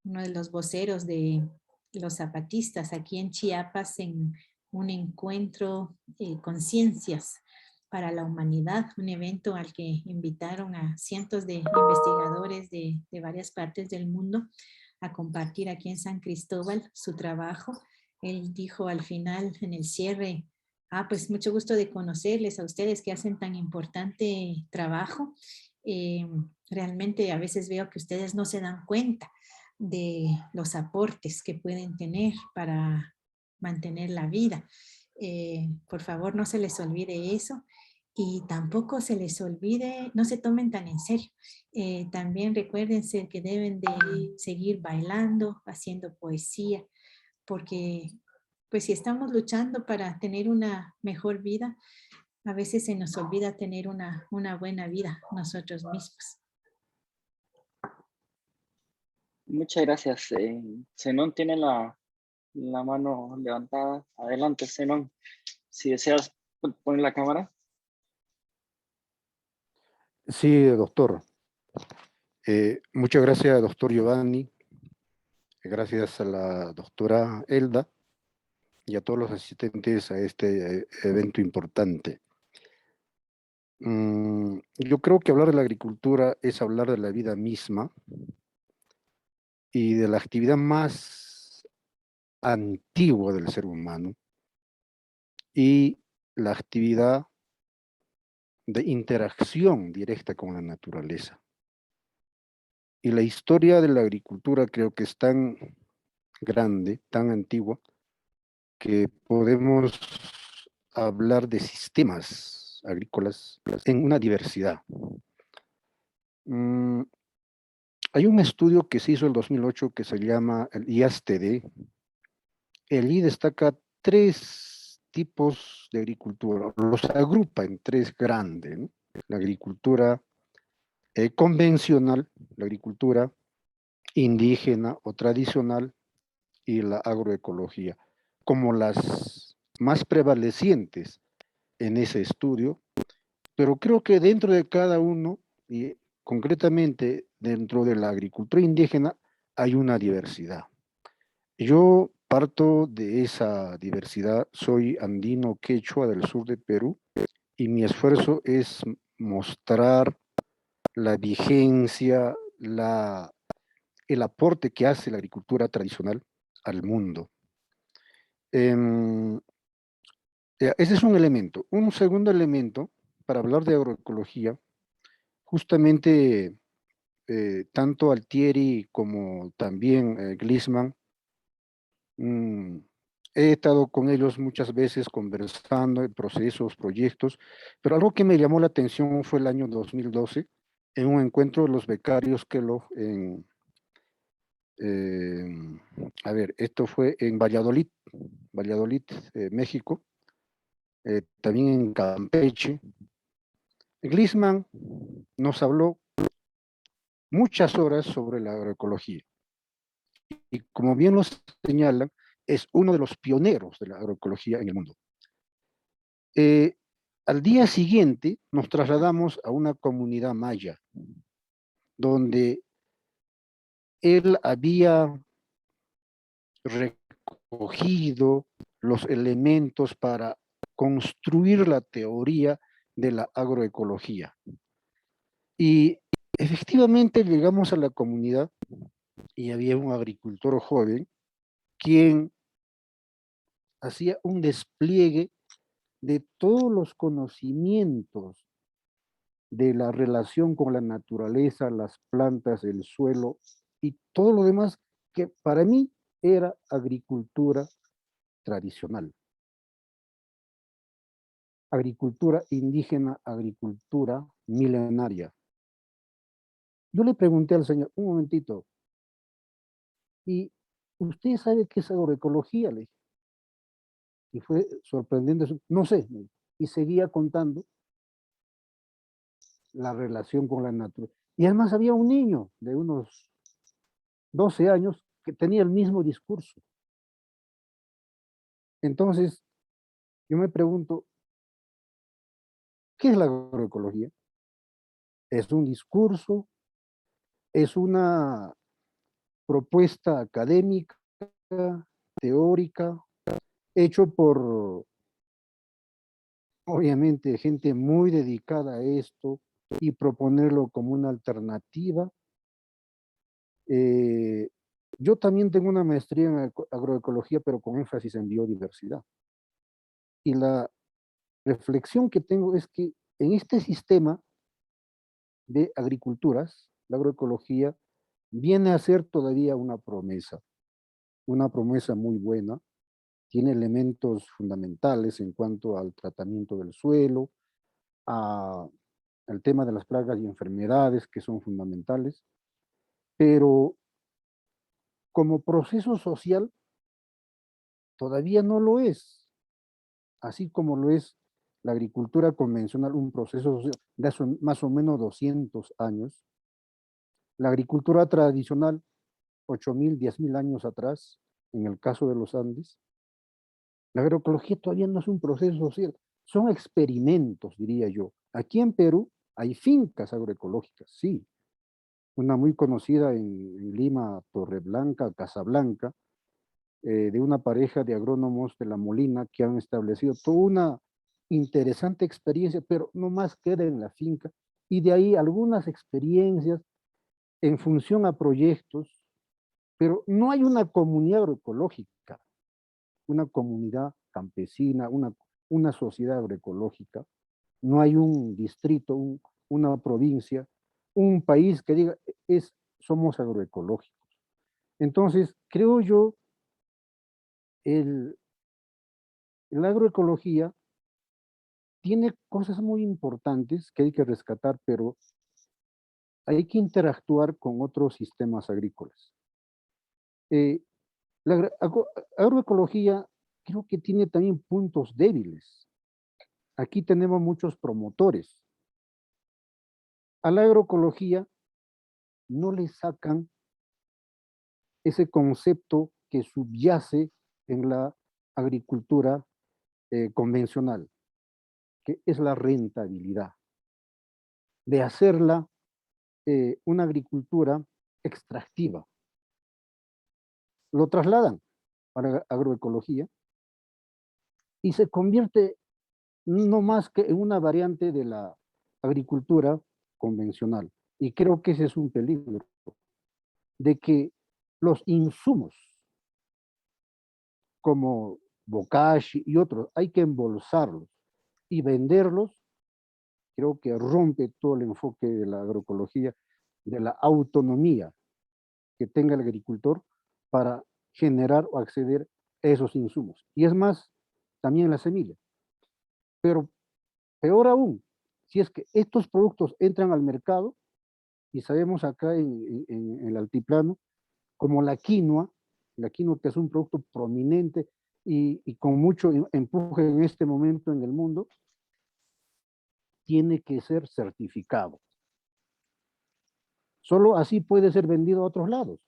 uno de los voceros de los zapatistas aquí en Chiapas, en un encuentro conciencias para la humanidad, un evento al que invitaron a cientos de investigadores de varias partes del mundo a compartir aquí en San Cristóbal su trabajo. Él dijo al final, en el cierre, pues mucho gusto de conocerles a ustedes que hacen tan importante trabajo. Realmente a veces veo que ustedes no se dan cuenta de los aportes que pueden tener para mantener la vida. Por favor, no se les olvide eso y tampoco se les olvide, no se tomen tan en serio. También recuérdense que deben de seguir bailando, haciendo poesía, porque pues si estamos luchando para tener una mejor vida, a veces se nos olvida tener una buena vida nosotros mismos. Muchas gracias. Zenón tiene la mano levantada. Adelante, Zenón. Si deseas poner la cámara. Sí, doctor. Muchas gracias, doctor Giovanni. Gracias a la doctora Elda y a todos los asistentes a este evento importante. Yo creo que hablar de la agricultura es hablar de la vida misma y de la actividad más antigua del ser humano y la actividad de interacción directa con la naturaleza. Y la historia de la agricultura creo que es tan grande, tan antigua, que podemos hablar de sistemas agrícolas en una diversidad. Hay un estudio que se hizo en 2008 que se llama el IASTD. El I destaca 3 tipos de agricultura, los agrupa en 3 grandes, ¿no? La agricultura convencional, la agricultura indígena o tradicional y la agroecología, como las más prevalecientes en ese estudio, pero creo que dentro de cada uno, y concretamente dentro de la agricultura indígena, hay una diversidad. Yo parto de esa diversidad, soy andino quechua del sur de Perú, y mi esfuerzo es mostrar la vigencia, el aporte que hace la agricultura tradicional al mundo. Ese es un elemento. Un segundo elemento, para hablar de agroecología, justamente tanto Altieri como también Gliessman, he estado con ellos muchas veces conversando en procesos, proyectos, pero algo que me llamó la atención fue el año 2012, en un encuentro de los becarios Kellogg a ver, esto fue en Valladolid, México, también en Campeche. Gliessman nos habló muchas horas sobre la agroecología. Y como bien lo señalan, es uno de los pioneros de la agroecología en el mundo. Al día siguiente nos trasladamos a una comunidad maya, donde él había recogido los elementos para construir la teoría de la agroecología. Y efectivamente llegamos a la comunidad y había un agricultor joven quien hacía un despliegue de todos los conocimientos de la relación con la naturaleza, las plantas, el suelo y todo lo demás que para mí era agricultura tradicional. Agricultura indígena, agricultura milenaria. Yo le pregunté al señor, un momentito, ¿y usted sabe qué es agroecología? Le dije. Y fue sorprendente, no sé, y seguía contando la relación con la naturaleza. Y además había un niño de unos 12 años que tenía el mismo discurso. Entonces, yo me pregunto, ¿qué es la agroecología? ¿Es un discurso? ¿Es una propuesta académica, teórica, hecho por, obviamente, gente muy dedicada a esto y proponerlo como una alternativa? Yo también tengo una maestría en agroecología, pero con énfasis en biodiversidad. Y la reflexión que tengo es que en este sistema de agriculturas, la agroecología viene a ser todavía una promesa muy buena, tiene elementos fundamentales en cuanto al tratamiento del suelo, al tema de las plagas y enfermedades que son fundamentales, pero como proceso social todavía no lo es, así como lo es la agricultura convencional, un proceso social de hace más o menos 200 años. La agricultura tradicional, 8.000, 10.000 años atrás, en el caso de los Andes, la agroecología todavía no es un proceso social, son experimentos, diría yo. Aquí en Perú hay fincas agroecológicas, sí. Una muy conocida en Lima, Torreblanca, Casablanca, de una pareja de agrónomos de La Molina que han establecido toda una interesante experiencia, pero no más queda en la finca. Y de ahí algunas experiencias en función a proyectos, pero no hay una comunidad agroecológica, una comunidad campesina, una sociedad agroecológica. No hay un distrito, una provincia, un país que diga, somos agroecológicos. Entonces, creo yo, la agroecología tiene cosas muy importantes que hay que rescatar, pero hay que interactuar con otros sistemas agrícolas. La agroecología creo que tiene también puntos débiles. Aquí tenemos muchos promotores. A la agroecología no le sacan ese concepto que subyace en la agricultura convencional, que es la rentabilidad, de hacerla una agricultura extractiva. Lo trasladan para agroecología y se convierte no más que en una variante de la agricultura convencional. Y creo que ese es un peligro, de que los insumos como bokashi y otros hay que embolsarlos y venderlos. Creo que rompe todo el enfoque de la agroecología, de la autonomía que tenga el agricultor para generar o acceder a esos insumos. Y es más, también la semilla. Pero peor aún, si es que estos productos entran al mercado, y sabemos acá en el altiplano, como la quinoa que es un producto prominente y con mucho empuje en este momento en el mundo, tiene que ser certificado. Solo así puede ser vendido a otros lados.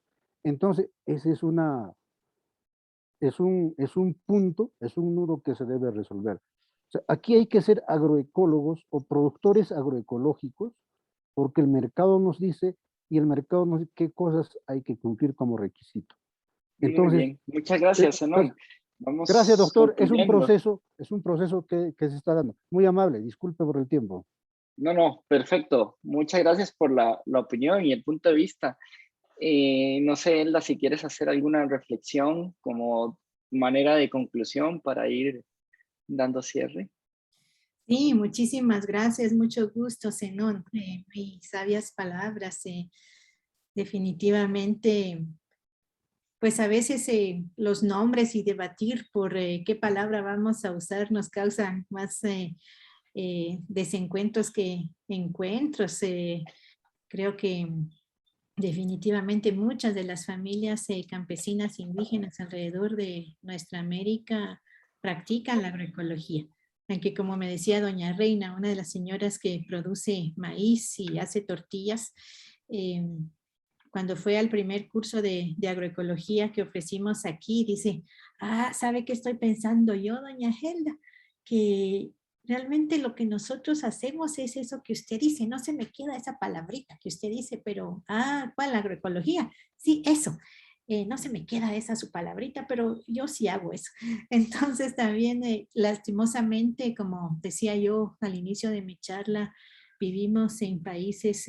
Entonces, ese es un punto, es un nudo que se debe resolver. O sea, aquí hay que ser agroecólogos o productores agroecológicos, porque el mercado nos dice, y el mercado nos dice qué cosas hay que cumplir como requisito. Bien, muy Entonces, bien. Muchas gracias, Zenón. Vamos gracias, doctor. concluyendo. Es un proceso que se está dando. Muy amable, disculpe por el tiempo. No, perfecto. Muchas gracias por la opinión y el punto de vista. No sé, Elda, si quieres hacer alguna reflexión como manera de conclusión para ir dando cierre. Sí, muchísimas gracias, mucho gusto, Zenón. Muy sabias palabras. Definitivamente, pues a veces los nombres y debatir por qué palabra vamos a usar nos causan más desencuentros que encuentros. Creo que definitivamente muchas de las familias campesinas indígenas alrededor de nuestra América practican la agroecología. Aunque como me decía doña Reina, una de las señoras que produce maíz y hace tortillas, cuando fue al primer curso de agroecología que ofrecimos aquí, dice, ¿sabe qué estoy pensando yo, doña Helda? Que realmente lo que nosotros hacemos es eso que usted dice, no se me queda esa palabrita que usted dice, pero, ¿cuál? Agroecología. Sí, eso. No se me queda esa su palabrita, pero yo sí hago eso. Entonces también, lastimosamente, como decía yo al inicio de mi charla, vivimos en países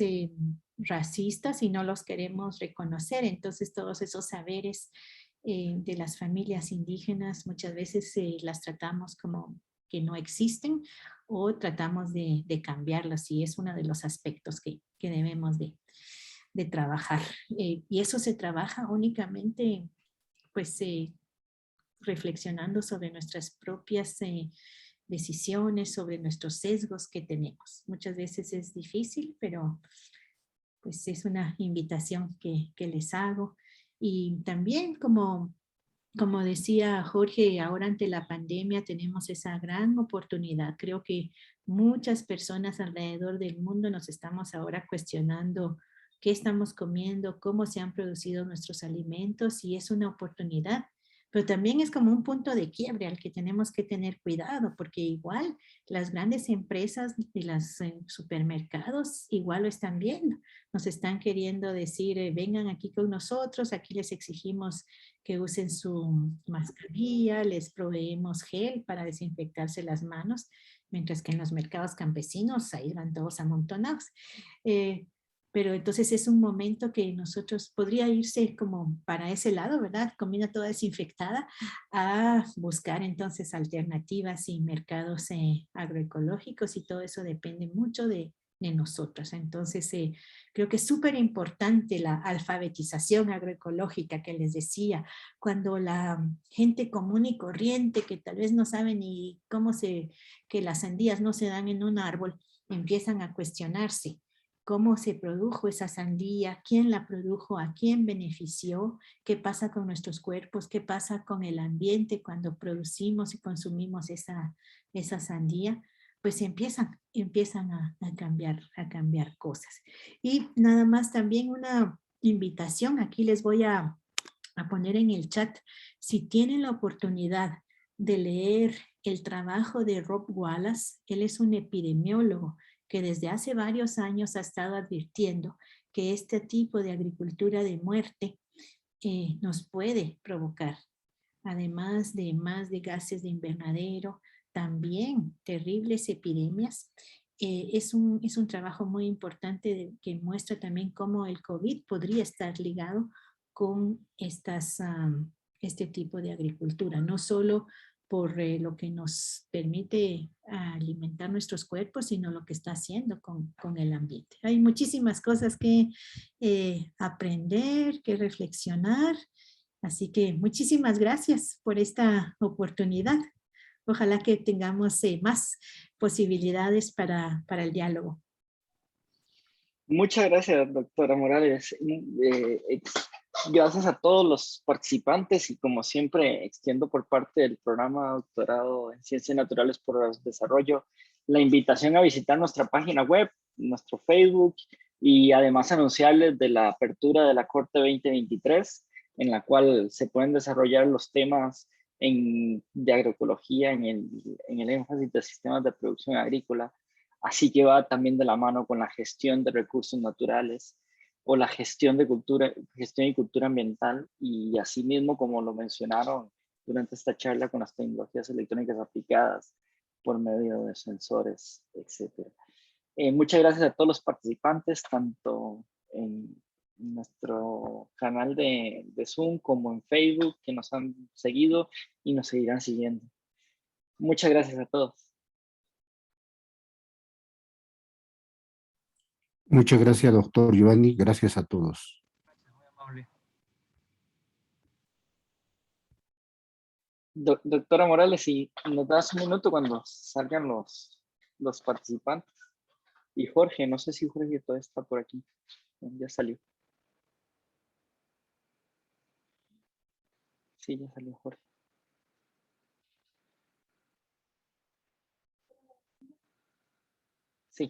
racistas y no los queremos reconocer. Entonces todos esos saberes de las familias indígenas muchas veces las tratamos como que no existen o tratamos de cambiarlas, y es uno de los aspectos que debemos de trabajar. Y eso se trabaja únicamente pues reflexionando sobre nuestras propias decisiones, sobre nuestros sesgos que tenemos. Muchas veces es difícil, pero pues es una invitación que les hago. Y también como decía Jorge, ahora ante la pandemia tenemos esa gran oportunidad. Creo que muchas personas alrededor del mundo nos estamos ahora cuestionando qué estamos comiendo, cómo se han producido nuestros alimentos, y es una oportunidad. Pero también es como un punto de quiebre al que tenemos que tener cuidado, porque igual las grandes empresas y los supermercados igual lo están viendo. Nos están queriendo decir, vengan aquí con nosotros, aquí les exigimos que usen su mascarilla, les proveemos gel para desinfectarse las manos, mientras que en los mercados campesinos ahí van todos amontonados. Pero entonces es un momento que nosotros podría irse como para ese lado, ¿verdad? Comida toda desinfectada, a buscar entonces alternativas y mercados agroecológicos, y todo eso depende mucho de nosotros. Entonces creo que es súper importante la alfabetización agroecológica que les decía, cuando la gente común y corriente que tal vez no sabe ni que las sandías no se dan en un árbol, empiezan a cuestionarse cómo se produjo esa sandía, quién la produjo, a quién benefició, qué pasa con nuestros cuerpos, qué pasa con el ambiente cuando producimos y consumimos esa sandía, pues empiezan a cambiar cosas. Y nada más también una invitación, aquí les voy a poner en el chat, si tienen la oportunidad de leer el trabajo de Rob Wallace, él es un epidemiólogo que desde hace varios años ha estado advirtiendo que este tipo de agricultura de muerte nos puede provocar, además de más de gases de invernadero, también terribles epidemias. Es un trabajo muy importante que muestra también cómo el COVID podría estar ligado con este tipo de agricultura, no solo por lo que nos permite alimentar nuestros cuerpos, sino lo que está haciendo con el ambiente. Hay muchísimas cosas que aprender, que reflexionar, así que muchísimas gracias por esta oportunidad. Ojalá que tengamos más posibilidades para el diálogo. Muchas gracias, doctora Morales. Gracias a todos los participantes, y como siempre extiendo por parte del programa Doctorado en Ciencias Naturales por el Desarrollo la invitación a visitar nuestra página web, nuestro Facebook, y además anunciarles de la apertura de la Corte 2023, en la cual se pueden desarrollar los temas de agroecología en el énfasis de sistemas de producción agrícola. Así que va también de la mano con la gestión de recursos naturales o la gestión y cultura ambiental, y asimismo, como lo mencionaron durante esta charla, con las tecnologías electrónicas aplicadas por medio de sensores, etc. Muchas gracias a todos los participantes, tanto en nuestro canal de Zoom como en Facebook, que nos han seguido y nos seguirán siguiendo. Muchas gracias a todos. Muchas gracias, doctor Giovanni. Gracias a todos. Muy amable. Doctora Morales, si nos das un minuto cuando salgan los participantes. Y Jorge, no sé si Jorge todavía está por aquí. Ya salió. Sí, ya salió Jorge.